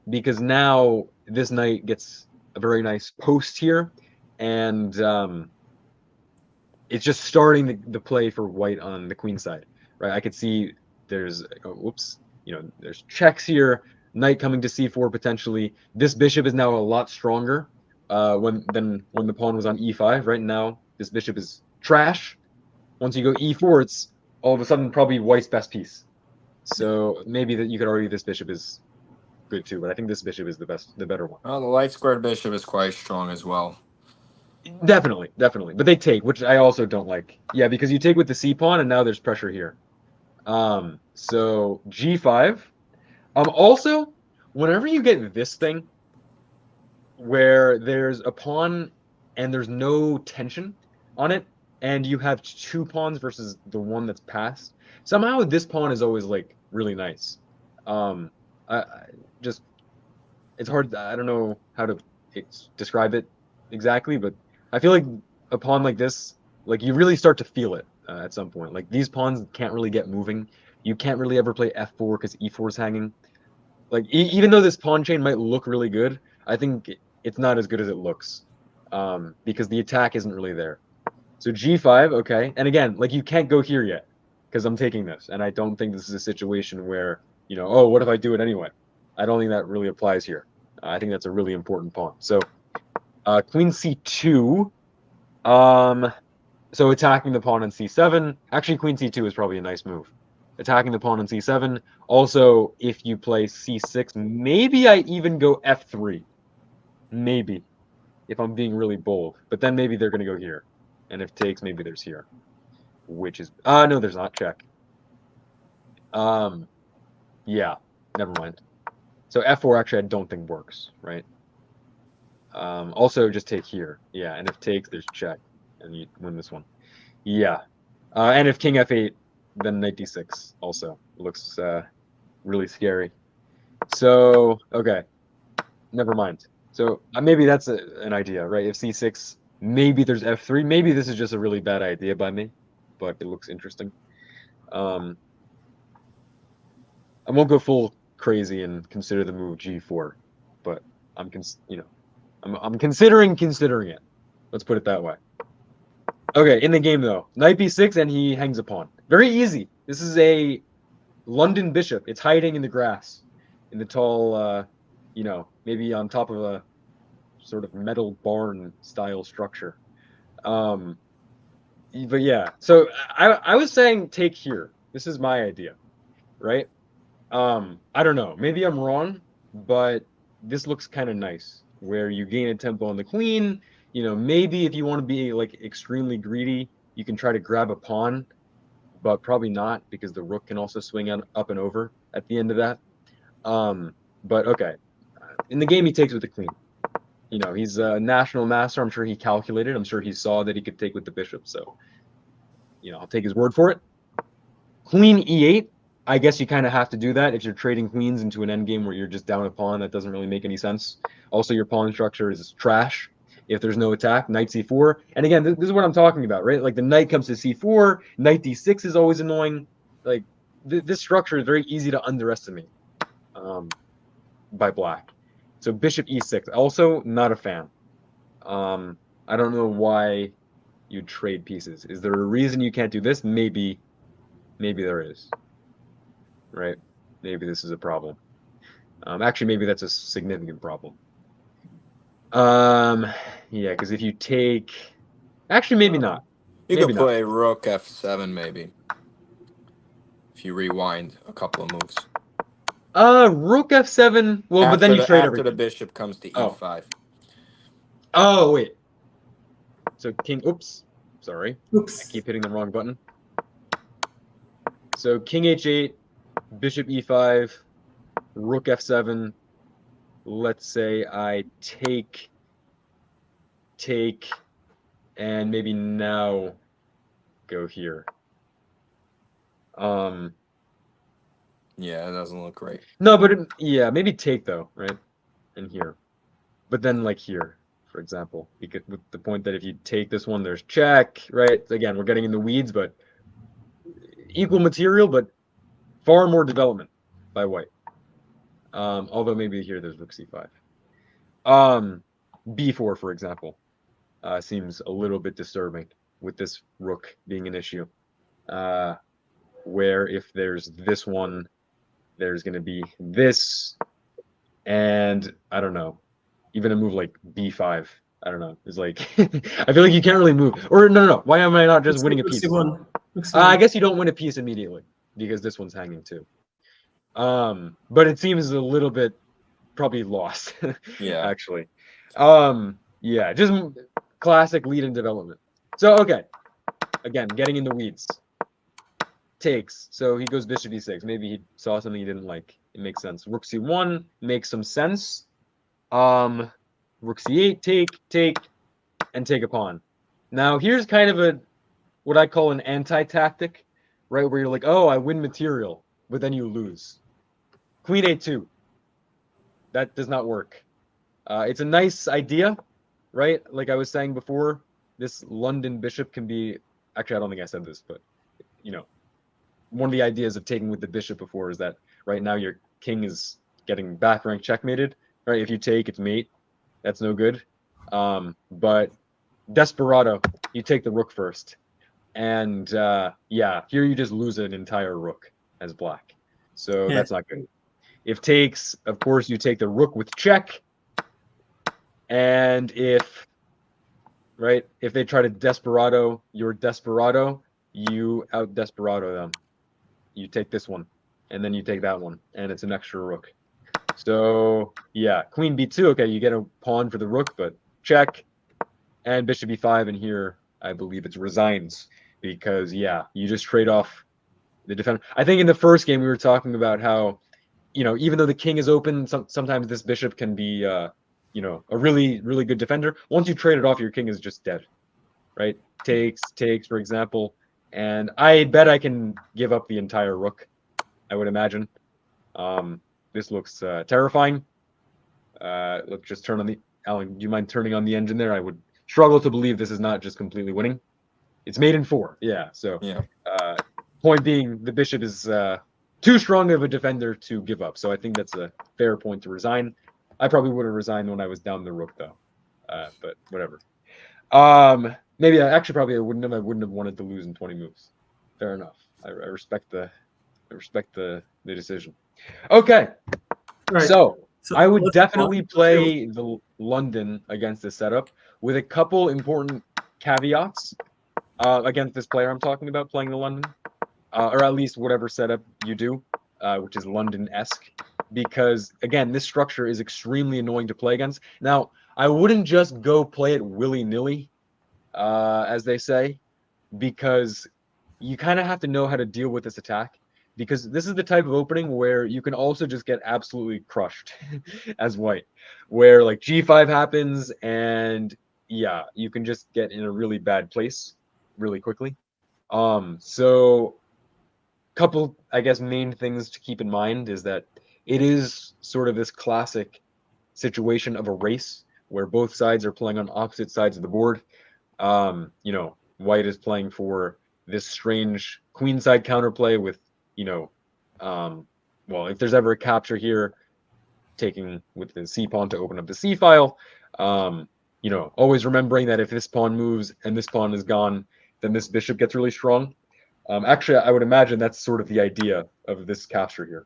Because now this knight gets a very nice post here, and it's just starting the play for white on the queen side, right? I could see there's, whoops, there's checks here, knight coming to C4 potentially. This bishop is now a lot stronger than when the pawn was on E5. Right now, this bishop is trash. Once you go E4, it's all of a sudden probably white's best piece. So maybe that you could argue this bishop is good too, but I think this bishop is the better one. Well, the light squared bishop is quite strong as well. Definitely. But they take, which I also don't like. Yeah, because you take with the C pawn, and now there's pressure here. So G5. Also, whenever you get this thing where there's a pawn and there's no tension on it, and you have two pawns versus the one that's passed, somehow this pawn is always like really nice. I just it's hard. I don't know how to describe it exactly, but I feel like a pawn like this, like you really start to feel it at some point. Like these pawns can't really get moving. You can't really ever play f4 because e4 is hanging. Like even though this pawn chain might look really good, I think it's not as good as it looks, because the attack isn't really there. So g5, okay, and again, like you can't go here yet because I'm taking this, and I don't think this is a situation where oh, what if I do it anyway? I don't think that really applies here. I think that's a really important pawn. So queen c2. So attacking the pawn on c7. Actually, queen c2 is probably a nice move. Attacking the pawn on c7. Also, if you play c6, maybe I even go f3. Maybe, if I'm being really bold. But then maybe they're going to go here. And if takes, maybe there's here. Which is... no, there's not. Check. Yeah, never mind. So f4 actually I don't think works, right? Also just take here. Yeah, and if takes, there's check. And you win this one. Yeah. And if king f8, then knight d6 also looks really scary. So, okay. Never mind. So maybe that's an idea, right? If c6, maybe there's f3. Maybe this is just a really bad idea by me, but it looks interesting. I won't go full crazy and consider the move g4, but I'm considering it. Let's put it that way. Okay, in the game though, knight b6 and he hangs a pawn. Very easy. This is a London bishop. It's hiding in the grass, in the tall, maybe on top of a sort of metal barn style structure. But yeah, so I was saying take here. This is my idea, right? I don't know. Maybe I'm wrong, but this looks kind of nice. where you gain a tempo on the queen. You know, maybe if you want to be like extremely greedy, you can try to grab a pawn, but probably not because the rook can also swing up and over at the end of that. But okay, in the game he takes with the queen. You know, he's a national master. I'm sure he calculated. I'm sure he saw that he could take with the bishop. So, you know, I'll take his word for it. Queen e8. I guess you kind of have to do that if you're trading queens into an endgame where you're just down a pawn. That doesn't really make any sense. Also, your pawn structure is trash if there's no attack. Knight c4. And again, this is what I'm talking about, right? Like the knight comes to c4. Knight d6 is always annoying. Like this structure is very easy to underestimate by black. So bishop e6. Also, not a fan. I don't know why you trade pieces. Is there a reason you can't do this? Maybe there is. Right? Maybe this is a problem. Actually, maybe that's a significant problem. Yeah, because if you take... Actually, maybe not. You Maybe could not. play rook f7 maybe. If you rewind a couple of moves. Rook f7. Well, but then you trade after everything. the bishop comes to e5. Oh, wait. So king... Oops. Sorry. Oops. I keep hitting the wrong button. So king h8, bishop e5, rook f7. Let's say I take, and maybe now go here. Yeah, it doesn't look great. No, but yeah, maybe take though, right? And here. But then like here, for example, because with the point that if you take this one, there's check, right? Again, we're getting in the weeds, but equal material, but far more development by white. Although maybe here there's rook c5. b4, for example, seems a little bit disturbing with this rook being an issue. Where if there's this one, there's going to be this, and I don't know, even a move like b5. I don't know. It's like I feel like you can't really move. Or no. Why am I not just winning a piece? I guess you don't win a piece immediately because this one's hanging too. But it seems a little bit probably lost. Yeah. Actually. Yeah, just classic lead in development. So okay. Again, getting in the weeds. Takes. So he goes bishop e6. Maybe he saw something he didn't like. It makes sense. Rook c1 makes some sense. Rook c8, take, and take a pawn. Now here's kind of what I call an anti-tactic, right? Where you're like, oh, I win material, but then you lose. Queen a2. That does not work. It's a nice idea, right? Like I was saying before, this London bishop can be... Actually, I don't think I said this, but, you know, one of the ideas of taking with the bishop before is that right now your king is getting back rank checkmated, right? If you take, it's mate. That's no good. But desperado, you take the rook first. And yeah, here you just lose an entire rook as black. So that's not good. If takes, of course, you take the rook with check. And if they try to desperado your desperado, you out desperado them. You take this one, and then you take that one, and it's an extra rook. So yeah, queen b2. Okay, you get a pawn for the rook, but check, and bishop e5. And here, I believe it's resigns because yeah, you just trade off the defender. I think in the first game we were talking about how, you know, even though the king is open, sometimes this bishop can be, you know, a really good defender. Once you trade it off, your king is just dead, right? Takes, for example. And I bet I can give up the entire rook, I would imagine. This looks terrifying. Let's just turn on the... Alan, do you mind turning on the engine there? I would struggle to believe this is not just completely winning. It's made in 4, yeah. So, yeah. Point being, the bishop is too strong of a defender to give up. So I think that's a fair point to resign. I probably would have resigned when I was down the rook, though. But whatever. Maybe probably I wouldn't have wanted to lose in 20 moves. Fair enough. I respect the decision. Okay. Right. So I would definitely play the London against this setup with a couple important caveats against this player I'm talking about playing the London, or at least whatever setup you do, which is London-esque. because again, this structure is extremely annoying to play against. Now, I wouldn't just go play it willy-nilly, as they say, because you kind of have to know how to deal with this attack, because this is the type of opening where you can also just get absolutely crushed as white, where like g5 happens, and yeah, you can just get in a really bad place really quickly. So couple, I guess, main things to keep in mind is that it is sort of this classic situation of a race where both sides are playing on opposite sides of the board. White is playing for this strange queenside counterplay with, well, if there's ever a capture here, taking with the c pawn to open up the c file. Always remembering that if this pawn moves and this pawn is gone, then this bishop gets really strong. Actually, I would imagine that's sort of the idea of this capture here.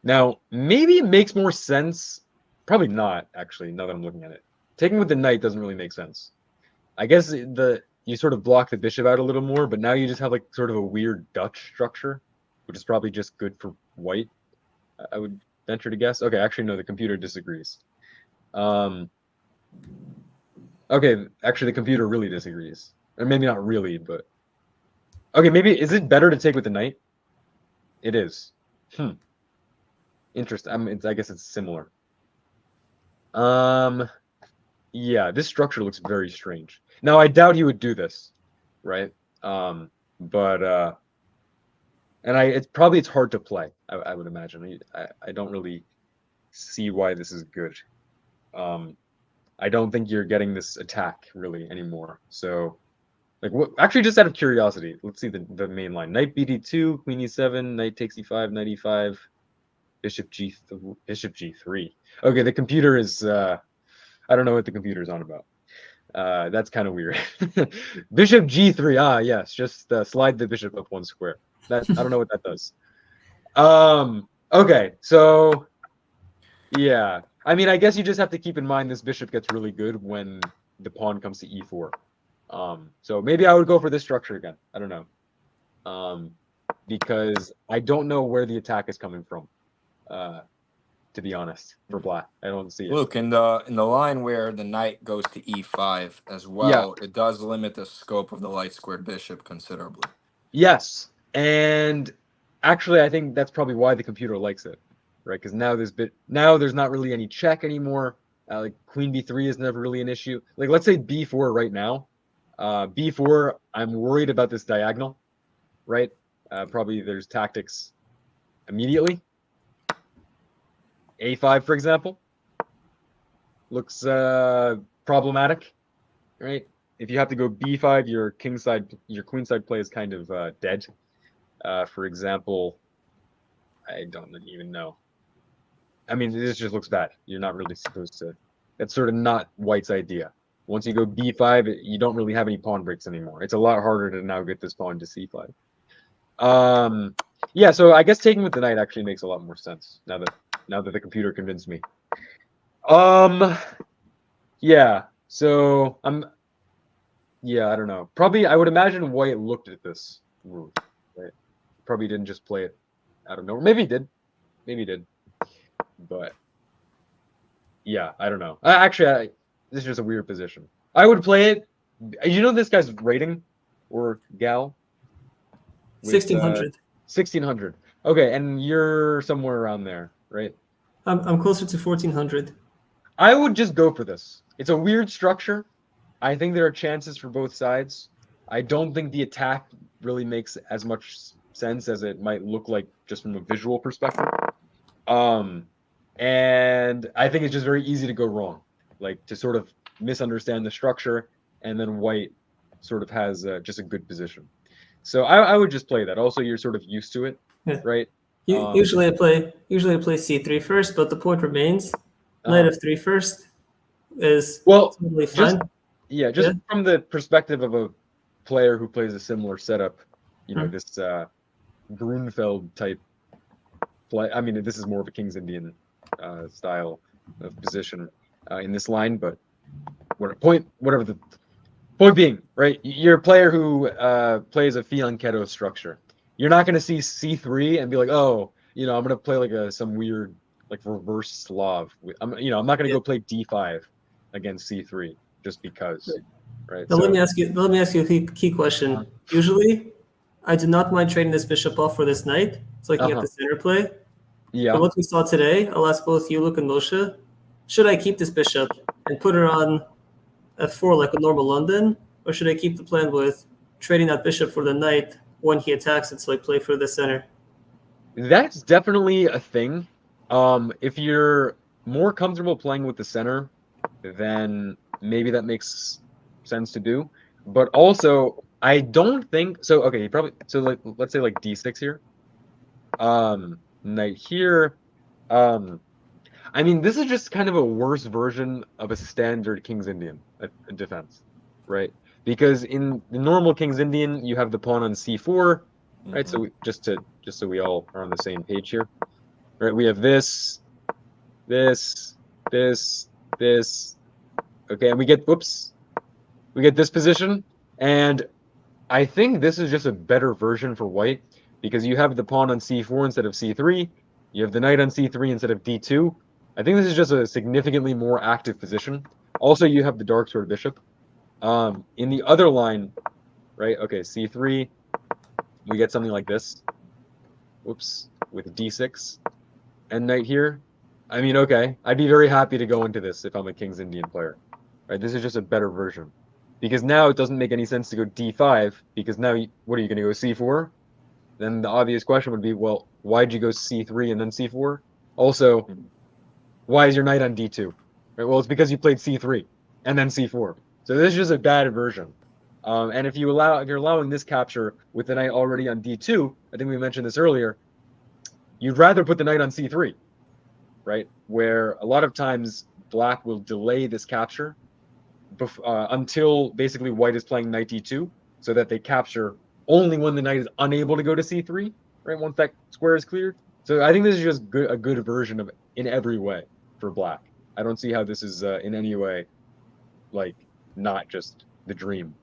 Now, maybe it makes more sense. Probably not, actually, now that I'm looking at it. Taking with the knight doesn't really make sense. I guess you sort of block the bishop out a little more, but now you just have like sort of a weird Dutch structure, which is probably just good for white, I would venture to guess. Okay, actually, no, the computer disagrees. Okay, actually, the computer really disagrees. Or maybe not really, but... Okay, maybe, is it better to take with the knight? It is. Interesting. I guess it's similar. Yeah, this structure looks very strange. Now, I doubt he would do this, right? And it's hard to play, I would imagine. I don't really see why this is good. I don't think you're getting this attack really anymore. So, like, what? Actually, just out of curiosity, let's see the main line: knight bd2, queen e7, knight takes e5, knight e5, bishop g3. Okay, the computer is. I don't know what the computer is on about. That's kind of weird. Bishop g3. Ah, yes, just slide the bishop up one square. I don't know what that does. Okay, so yeah. I mean, I guess you just have to keep in mind this bishop gets really good when the pawn comes to e4. So maybe I would go for this structure again. I don't know. Because I don't know where the attack is coming from. To be honest, for black, I don't see it. Look, in the line where the knight goes to e5 as well, it does limit the scope of the light squared bishop considerably. Yes, and actually, I think that's probably why the computer likes it, right? Because now there's not really any check anymore. Like queen b3 is never really an issue. Like let's say b4 right now. B4, I'm worried about this diagonal, right? Probably there's tactics immediately. A5, for example, looks problematic, right? If you have to go B5, your queenside play is kind of dead. For example, I don't even know. I mean, this just looks bad. You're not really supposed to. That's sort of not white's idea. Once you go B5, you don't really have any pawn breaks anymore. It's a lot harder to now get this pawn to C5. Yeah, so I guess taking with the knight actually makes a lot more sense now that the computer convinced me. Yeah, so yeah, I don't know. Probably I would imagine white looked at this move, right? Probably didn't just play it out of nowhere. Maybe he did. But yeah, I don't know. Actually, this is just a weird position. I would play it. You know this guy's rating or gal? 1600. 1600. Okay, and you're somewhere around there, right? I'm closer to 1400. I would just go for this. It's a weird structure. I think there are chances for both sides. I don't think the attack really makes as much sense as it might look like just from a visual perspective. And I think it's just very easy to go wrong, like to sort of misunderstand the structure, and then white sort of has just a good position. So I would just play that. Also, you're sort of used to it, right? Usually I play c3 first, but the point remains. Knight f3 first is totally fine. Just from the perspective of a player who plays a similar setup, this Grunfeld type play. I mean, this is more of a King's Indian style of position in this line, but whatever the point being, right? You're a player who plays a fianchetto structure. You're not going to see c3 and be like, oh, I'm gonna play like some weird like reverse Slav. I'm not gonna Yeah. go play d5 against c3 just because, right? Now So let me ask you a key question. Usually, I do not mind trading this bishop off for this knight, so I can get the center play. From yeah, what we saw today, I'll ask both you, Luke, and Moshe, should I keep this bishop and put her on f4 like a normal London, or should I keep the plan with trading that bishop for the knight when he attacks it, so I play for the center? that's definitely a thing. If you're more comfortable playing with the center, then maybe that makes sense to do. But also, I don't think so. Okay, you probably so like let's say like d6 here. Knight here. Um, I mean, this is just kind of a worse version of a standard King's Indian defense, right? Because in the normal King's Indian, you have the pawn on c4, right? Mhm. So just so we all are on the same page here, right? We have this, this, this, this. Okay, and we get this position, and I think this is just a better version for white because you have the pawn on c4 instead of c3. You have the knight on c3 instead of d2. I think this is just a significantly more active position. Also, you have the dark sword bishop. In the other line, right? Okay, c3, we get something like this. Whoops, with d6 and knight here. I mean, okay, I'd be very happy to go into this if I'm a King's Indian player. Right? This is just a better version. Because now it doesn't make any sense to go d5 because now what are you going to go c4? Then the obvious question would be, well, why'd you go c3 and then c4? Also, why is your knight on d2? Right? Well, it's because you played c3 and then c4. So this is just a bad version. And if you're allowing this capture with the knight already on d2, I think we mentioned this earlier, you'd rather put the knight on c3, right? Where a lot of times black will delay this capture until basically white is playing knight d2, so that they capture only when the knight is unable to go to c3, right? Once that square is cleared. So I think this is just a good version of it in every way for black. I don't see how this is in any way like not just the dream.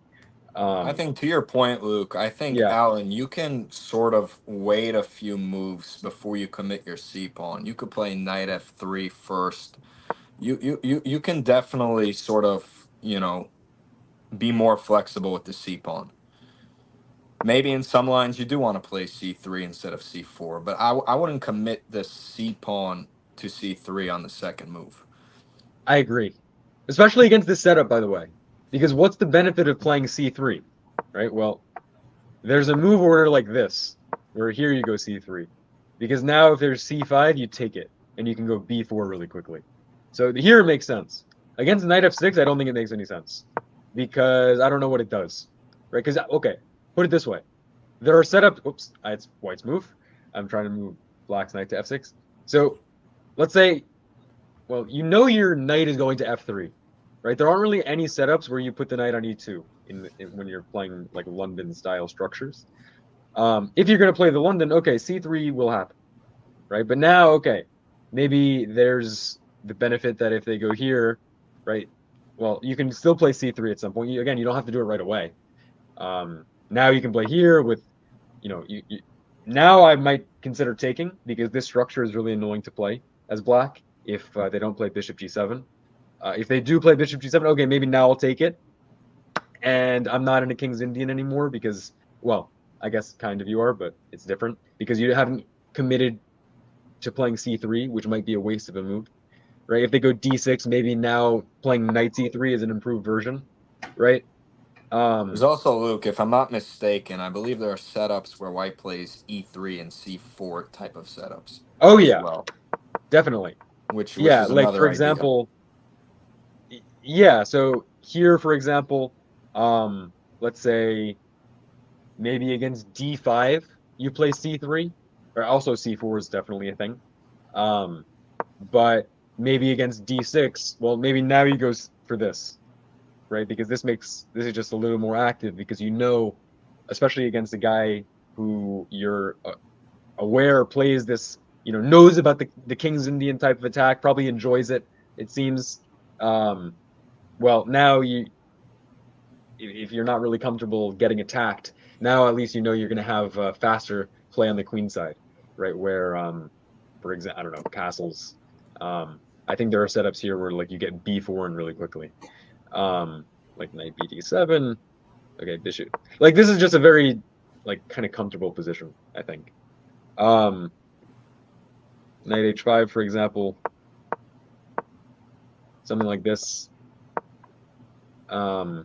I think to your point, Luke, I think Yeah, Alan, you can sort of wait a few moves before you commit your C pawn. You could play knight f3 first. You can definitely sort of, be more flexible with the C pawn. Maybe in some lines you do want to play c3 instead of c4, but I wouldn't commit the C pawn to c3 on the second move. I agree, especially against this setup, by the way, because what's the benefit of playing c3, right? Well, there's a move order like this, where here you go c3. Because now if there's c5, you take it, and you can go b4 really quickly. So here it makes sense. Against knight f6, I don't think it makes any sense. Because I don't know what it does. Right? Because, okay, put it this way. There are setups... Oops, it's white's move. I'm trying to move black's knight to f6. So let's say, well, your knight is going to f3. Right? There aren't really any setups where you put the knight on e2 when you're playing like London style structures. If you're going to play the London, okay, c3 will happen, right? But now, okay, maybe there's the benefit that if they go here, right? Well, you can still play c3 at some point. You don't have to do it right away. Now you can play here with, now I might consider taking because this structure is really annoying to play as black if they don't play bishop g7. If they do play bishop g7, okay, maybe now I'll take it. And I'm not in a King's Indian anymore because, well, I guess kind of you are, but it's different because you haven't committed to playing c3, which might be a waste of a move, right? If they go d6, maybe now playing knight c3 is an improved version, right? There's also, Luke, if I'm not mistaken, I believe there are setups where white plays e3 and c4 type of setups. Oh as yeah, well, definitely. which Yeah, is like for another idea. example, yeah. So here, for example, let's say maybe against d5 you play c3, or also c4 is definitely a thing. Um, but maybe against d6, well, maybe now he goes for this, right? Because this is just a little more active because especially against a guy who you're aware plays this, knows about the King's Indian type of attack, probably enjoys it. It seems. Well, now if you're not really comfortable getting attacked, now at least you're going to have faster play on the queen side. right? Where, for example, I don't know, castles. I think there are setups here where like you get b4 and really quickly, like knight bd7. Okay, bishop. Like this is just a very like kind of comfortable position, I think. Knight h5, for example, something like this. I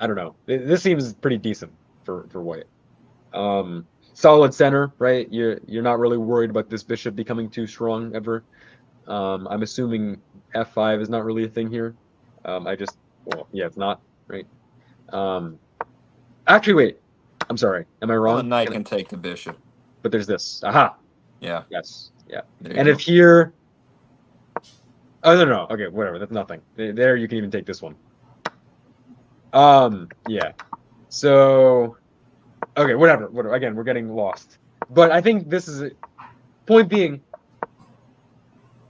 don't know. This seems pretty decent for white. Solid center, right? You're not really worried about this bishop becoming too strong ever. I'm assuming f5 is not really a thing here. Well, yeah, it's not, right? Actually, wait. I'm sorry. Am I Well, the wrong? knight can take the bishop. But there's this. Aha. Yeah. Yes. Yeah. There you And go. if here. Oh no. Okay, whatever. That's nothing. There, you can even take this one. Yeah. So. Okay, whatever. Again, we're getting lost. But I think this is point being.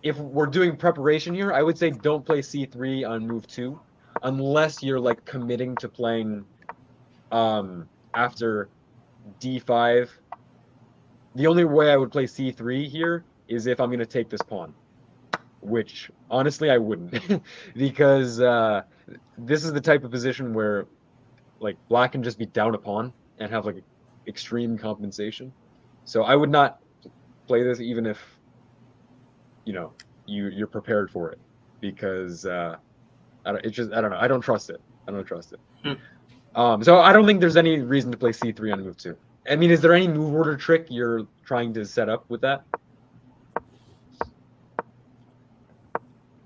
If we're doing preparation here, I would say don't play c3 on move 2, unless you're like committing to playing after d5. The only way I would play c3 here is if I'm going to take this pawn, which honestly I wouldn't, because this is the type of position where like black can just be down a pawn and have like extreme compensation. So I would not play this even if you're prepared for it, because I don't know. I don't trust it. So I don't think there's any reason to play c3 on move 2. I mean, is there any move order trick you're trying to set up with that?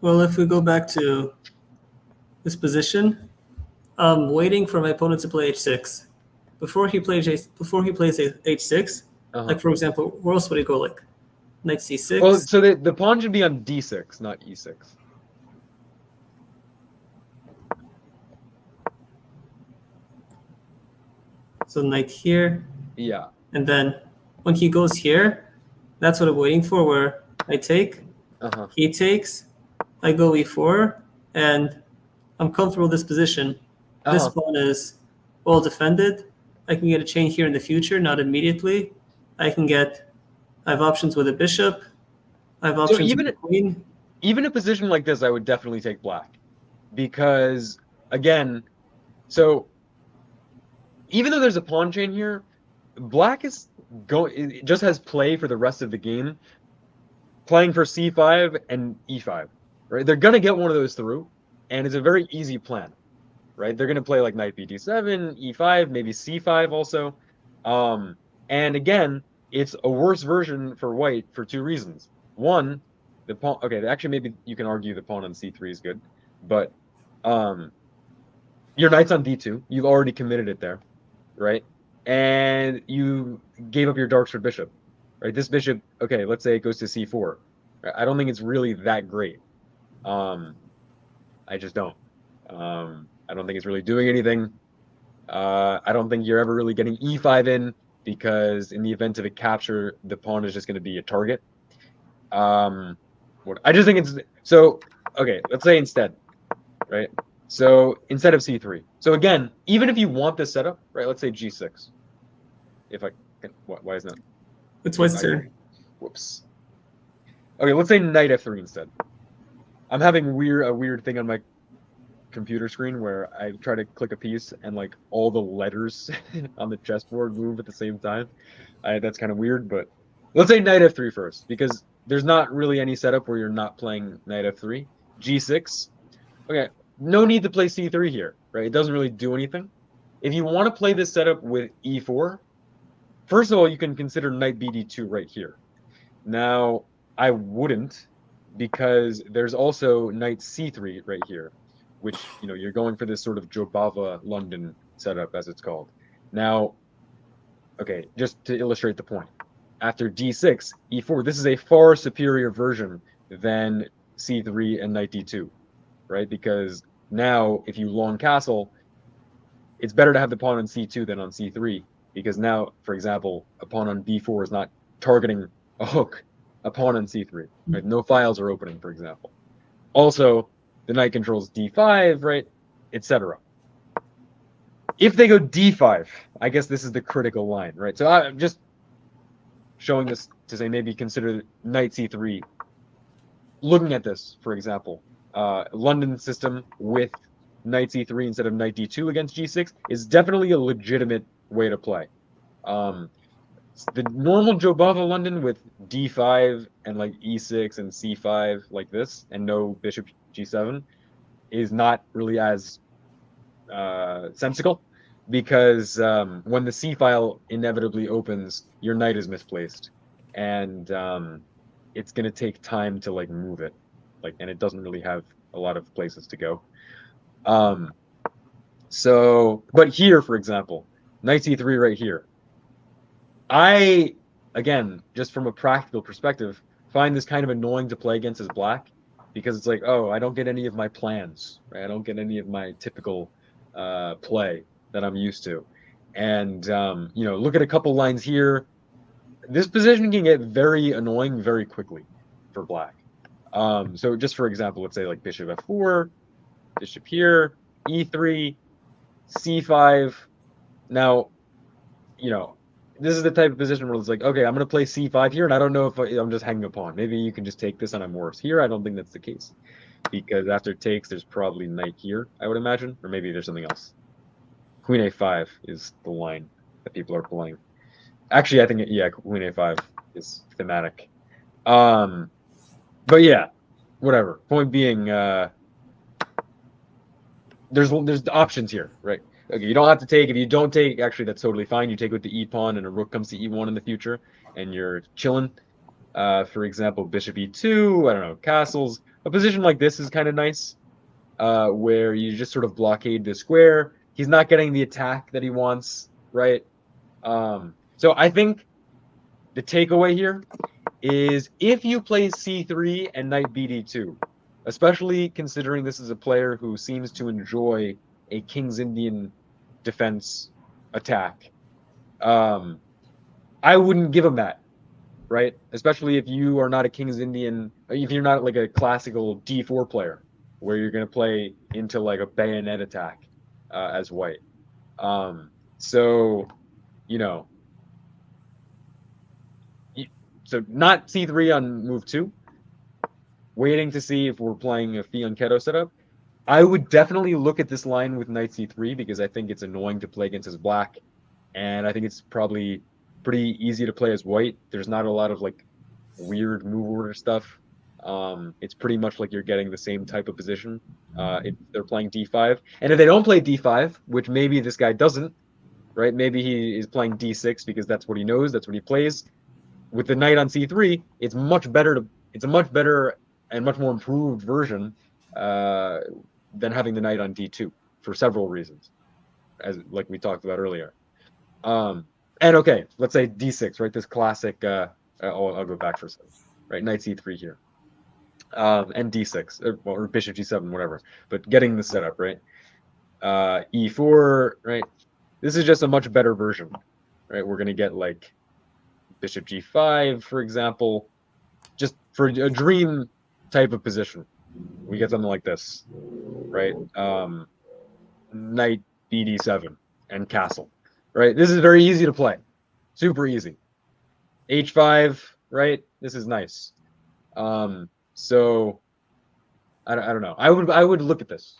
Well, if we go back to this position, I'm waiting for my opponent to play h6. Before he plays h6, like for example, where else would he go? Like knight c6. Well, so the pawn should be on d6, not e6. So knight here. Yeah. And then when he goes here, that's what I'm waiting for, where I take, he takes, I go e4, and I'm comfortable with this position. This pawn is well defended. I can get a chain here in the future, not immediately. I have options with a bishop. I have options with a queen. Even a position like this, I would definitely take black. Because, again, so even though there's a pawn chain here, black it just has play for the rest of the game, playing for c5 and e5. Right? They're going to get one of those through, and it's a very easy plan. Right? They're going to play like knight bd7, e5, maybe c5 also. And again, it's a worse version for white for two reasons. One, the pawn. Okay, actually, maybe you can argue the pawn on c3 is good, but your knight's on d2. You've already committed it there, right? And you gave up your dark-sword bishop, right? This bishop, okay, let's say it goes to c4. I don't think it's really that great. I just don't. I don't think it's really doing anything. I don't think you're ever really getting e5 in, because in the event of a capture, the pawn is just going to be a target. I just think it's so. Okay, let's say instead, right? So instead of c3. So again, even if you want this setup, right? Let's say g6. If I can, why is that? It's white's turn. Whoops. Okay, let's say knight f3 instead. I'm having a weird thing on my computer screen where I try to click a piece and like all the letters on the chessboard move at the same time. That's kind of weird, but let's say knight f3 first, because there's not really any setup where you're not playing knight f3. g6. Okay, no need to play c3 here, right? It doesn't really do anything. If you want to play this setup with e4, first of all, you can consider knight bd2 right here. Now, I wouldn't, because there's also knight c3 right here, which, you're going for this sort of Jobava London setup, as it's called. Now, okay, just to illustrate the point, after d6, e4, this is a far superior version than c3 and knight d2, right? Because now, if you long castle, it's better to have the pawn on c2 than on c3, because now, for example, a pawn on b4 is not targeting a hook. A pawn on c3, right? No files are opening, for example. Also, the knight controls d5, right, etc. If they go d5, I guess this is the critical line, right? So showing this to say maybe consider knight c3. Looking at this, for example, London system with knight c3 instead of knight d2 against g6 is definitely a legitimate way to play. The normal Jobava London with d5 and like e6 and c5 like this, and no bishop g7, is not really as sensical, because when the c file inevitably opens, your knight is misplaced, and it's going to take time to like move it, like, and it doesn't really have a lot of places to go. So, but here, for example, knight c3 right here, I, again, just from a practical perspective, find this kind of annoying to play against as black, because it's like, oh, I don't get any of my plans, right? I don't get any of my typical play that I'm used to. And, look at a couple lines here. This position can get very annoying very quickly for black. So just for example, let's say like bishop f4, bishop here, e3, c5. Now, this is the type of position where it's like, okay, I'm going to play c5 here, and I don't know if I'm just hanging a pawn. Maybe you can just take this and I'm worse. Here, I don't think that's the case, because after takes, there's probably knight here, I would imagine, or maybe there's something else. Queen a5 is the line that people are playing. Actually, I think, yeah, queen a5 is thematic. But yeah, whatever. Point being, there's options here, right? Okay, you don't have to take. If you don't take, actually, that's totally fine. You take with the e pawn, and a rook comes to e1 in the future, and you're chilling. For example, bishop e2, I don't know, castles. A position like this is kind of nice, where you just sort of blockade the square. He's not getting the attack that he wants, right? So I think the takeaway here is, if you play c3 and knight bd2, especially considering this is a player who seems to enjoy a King's Indian defense attack, I wouldn't give him that, right? Especially if you are not a King's Indian, if you're not like a classical d4 player, where you're going to play into like a bayonet attack as white. So not c3 on move 2, waiting to see if we're playing a fianchetto setup. I would definitely look at this line with knight c3, because I think it's annoying to play against his black, and I think it's probably pretty easy to play as white. There's not a lot of like weird move order stuff. It's pretty much like you're getting the same type of position if they're playing d5. And if they don't play d5, which maybe this guy doesn't, right? Maybe he is playing d6 because that's what he knows, that's what he plays. With the knight on c3, it's a much better and much more improved version than having the knight on d2 for several reasons, as like we talked about earlier. And okay, let's say d6, right? This classic. I'll go back for a second. Right, knight c3 here, and d6, or bishop g7, whatever. But getting the setup right, e4, right? This is just a much better version, right? We're gonna get like bishop g5, for example, just for a dream type of position. We get something like this, right? Knight bd7 and castle, right? This is very easy to play, super easy. h5, right? This is nice. So I don't know. I would look at this,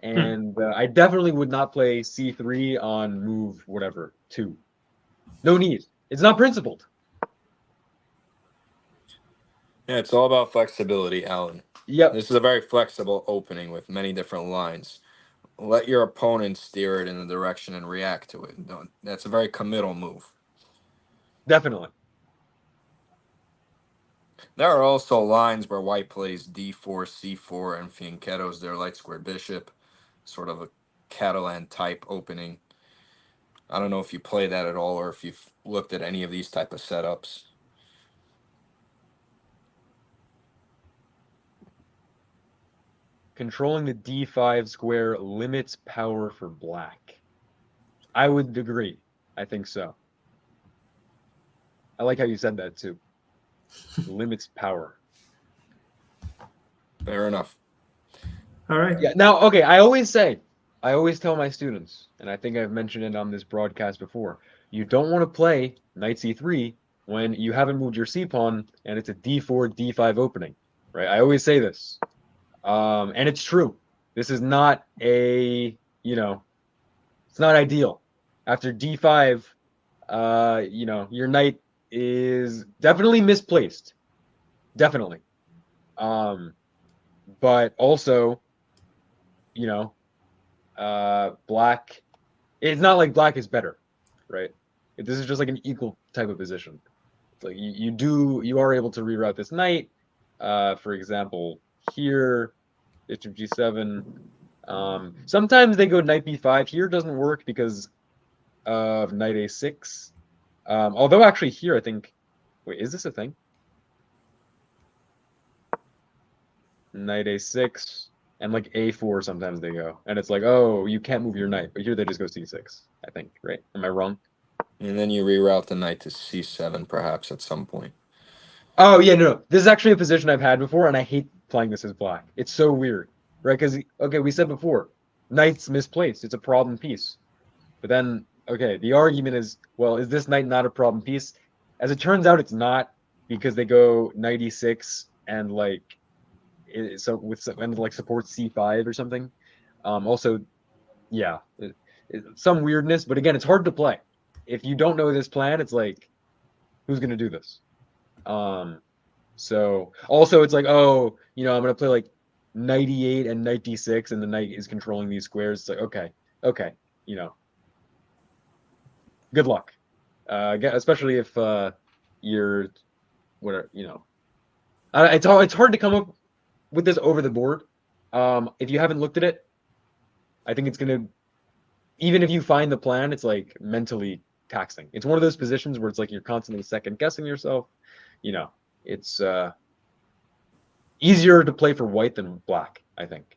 and I definitely would not play c3 on move whatever 2. No need. It's not principled. Yeah, it's all about flexibility, Alan. Yep. This is a very flexible opening with many different lines. Let your opponent steer it in the direction and react to it. That's a very committal move. Definitely. There are also lines where white plays d4, c4, and fianchettos their light square bishop, sort of a Catalan type opening. I don't know if you play that at all, or if you've looked at any of these type of setups. Controlling the d5 square limits power for black. I would agree. I think so. I like how you said that too. Limits power. Fair enough. All right. Yeah. Now, okay, I always tell my students, and I think I've mentioned it on this broadcast before, you don't want to play knight c3 when you haven't moved your c pawn and it's a d4 d5 opening, right? I always say this, and it's true. This is not a, it's not ideal. After d5, your knight is definitely misplaced, definitely. But also, black. It's not like black is better, right? This is just like an equal type of position. It's like you are able to reroute this knight. For example, here, bishop g7. Sometimes they go knight b5. Here doesn't work because of knight a6. Although actually here I think, wait, is this a thing? Knight a6 and like a4 sometimes they go, and it's like, oh, you can't move your knight, but here they just go c6. I think, right? Am I wrong? And then you reroute the knight to c7 perhaps at some point. Oh yeah, no. This is actually a position I've had before, and I hate playing this as black. It's so weird, right? Because okay, we said before, knight's misplaced. It's a problem piece. But then, okay, the argument is, well, is this knight not a problem piece? As it turns out, it's not, because they go knight e6 and like, and like supports c5 or something. Also, yeah, some weirdness. But again, it's hard to play. If you don't know this plan, it's like, who's gonna do this? So also it's like, oh, I'm gonna play like knight e8 and knight d6, and the knight is controlling these squares. It's like, okay, good luck. Especially if you're whatever, it's hard to come up with this over the board. If you haven't looked at it, I think it's gonna, even if you find the plan, it's like mentally taxing. It's one of those positions where it's like you're constantly second guessing yourself. It's easier to play for white than black, I think.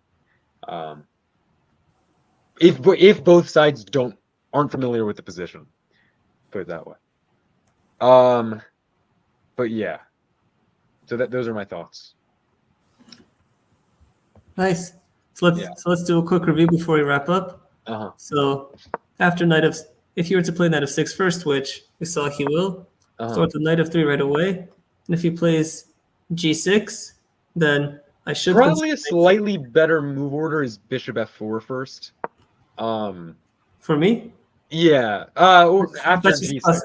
If both sides aren't familiar with the position, put it that way. But yeah, so those are my thoughts. Nice. So let's do a quick review before we wrap up. So after if you were to play knight of 6 first, which we saw he will, start with knight of 3 right away. And if he plays g6, then I should probably a slightly better move order is bishop f4 first. For me? Yeah. Or after g6.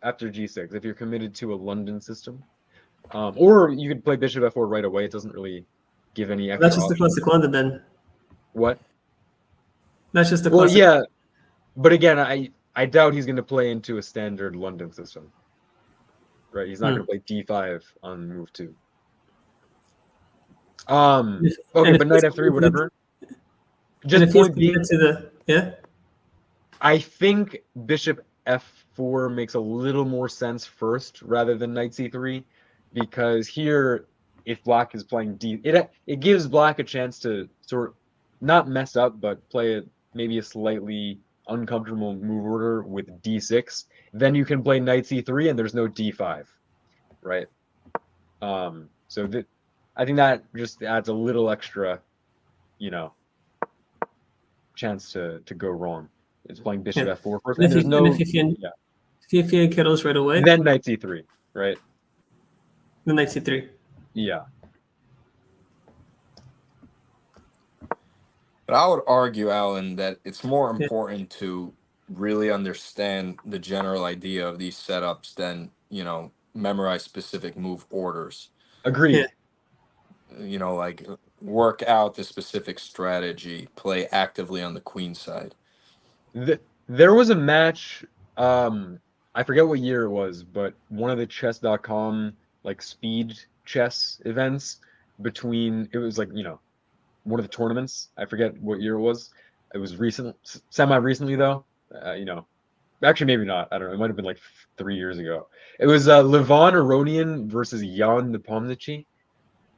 After g6, if you're committed to a London system. Or you could play bishop f4 right away. It doesn't really give any extra That's just the classic London then. What? That's just the classic. Well, yeah. But again, I doubt he's going to play into a standard London system. Right? He's not going to play d5 on move 2. Okay, but knight f3, whatever. Just point being, I think bishop f4 makes a little more sense first rather than knight c3, because here, if black is playing it gives black a chance to sort of not mess up, but play maybe a slightly uncomfortable move order with d6. Then you can play knight c3 and there's no d5, right? So I think that just adds a little extra, chance to go wrong. It's playing bishop f4 first, and there's no. If you kettles right away, then knight c3, right? Then knight c3. Yeah. But I would argue, Alan, that it's more important to really understand the general idea of these setups than, memorize specific move orders. Agreed. Like work out the specific strategy, play actively on the queen side. There was a match, I forget what year it was, but one of the chess.com like speed chess events it was like, one of the tournaments. I forget what year it was. It was semi-recently though. Actually maybe not. I don't know. It might have been like 3 years ago. It was Levon Aronian versus Jan Nepomniachtchi.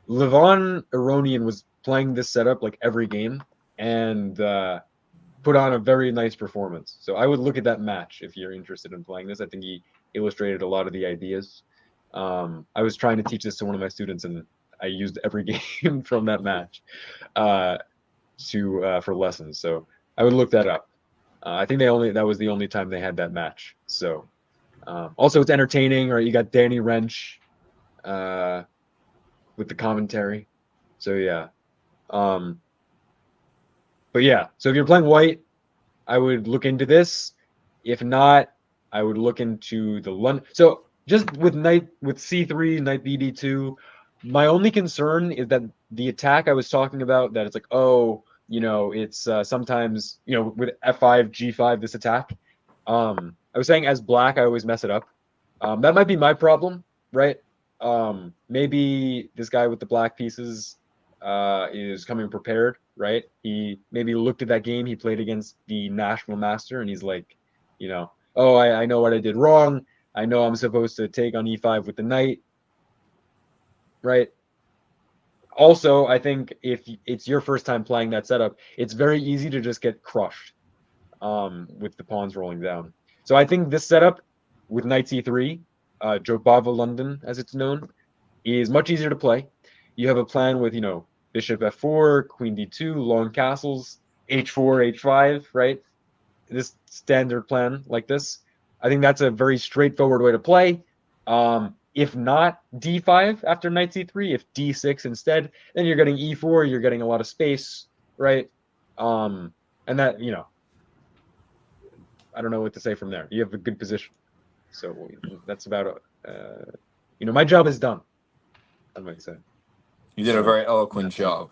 Levon Aronian was playing this setup like every game and put on a very nice performance. So I would look at that match if you're interested in playing this. I think he illustrated a lot of the ideas. I was trying to teach this to one of my students, and I used every game from that match for lessons. So I would look that up. I think that was the only time they had that match. So Also, it's entertaining. Right, you got Danny Wrench with the commentary. So yeah. But yeah, so if you're playing white, I would look into this. If not, I would look into the London. So just with C3, knight BD2, my only concern is that the attack I was talking about, that it's like, oh, it's sometimes, with F5, G5, this attack. I was saying as black, I always mess it up. That might be my problem, right? Maybe this guy with the black pieces is coming prepared, right? He maybe looked at that game he played against the national master, and he's like, oh, I know what I did wrong. I know I'm supposed to take on E5 with the knight, right? Also, I think if it's your first time playing that setup, it's very easy to just get crushed with the pawns rolling down. So I think this setup with knight C3, Jobava London, as it's known, is much easier to play. You have a plan with, bishop F4, queen D2, long castles, H4, H5, right? This standard plan like this. I think that's a very straightforward way to play. If not D5 after knight C3, if D6 instead, then you're getting E4, you're getting a lot of space, right? And that, I don't know what to say from there. You have a good position. So that's about my job is done. I might say. You did a very eloquent job,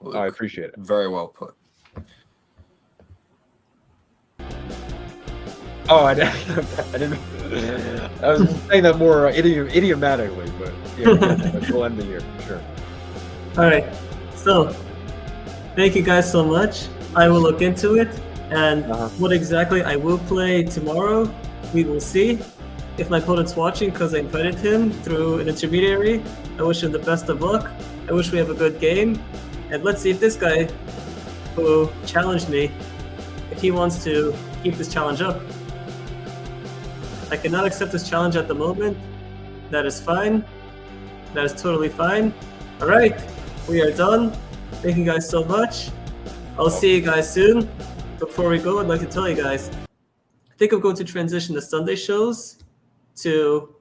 Luke. Oh, I appreciate it. Very well put. Oh, I didn't. I was saying that more idiomatically, but yeah, we'll end the year for sure. All right. So, thank you guys so much. I will look into it, and what exactly I will play tomorrow, we will see. If my opponent's watching, because I invited him through an intermediary, I wish him the best of luck. I wish we have a good game, and let's see if this guy who challenged me, if he wants to keep this challenge up. I cannot accept this challenge at the moment. That is fine. That is totally fine. All right, we are done. Thank you guys so much. I'll see you guys soon. Before we go, I'd like to tell you guys, I think I'm going to transition the Sunday shows to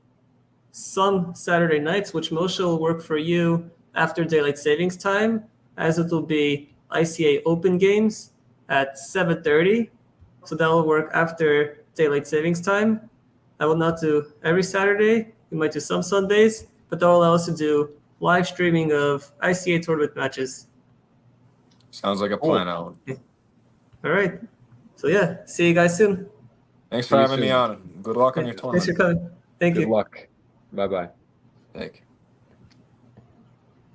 some Saturday nights, which Moshe will work for you after daylight savings time, as it will be ICA Open games at 7:30. So that will work after daylight savings time. I will not do every Saturday. We might do some Sundays, but that will allow us to do live streaming of ICA tournament matches. Sounds like a plan, Alan. All right. So yeah, see you guys soon. Thanks for having me on. Good luck on your Thanks tournament. for coming. Thank you. Good luck. Bye-bye. Thank you.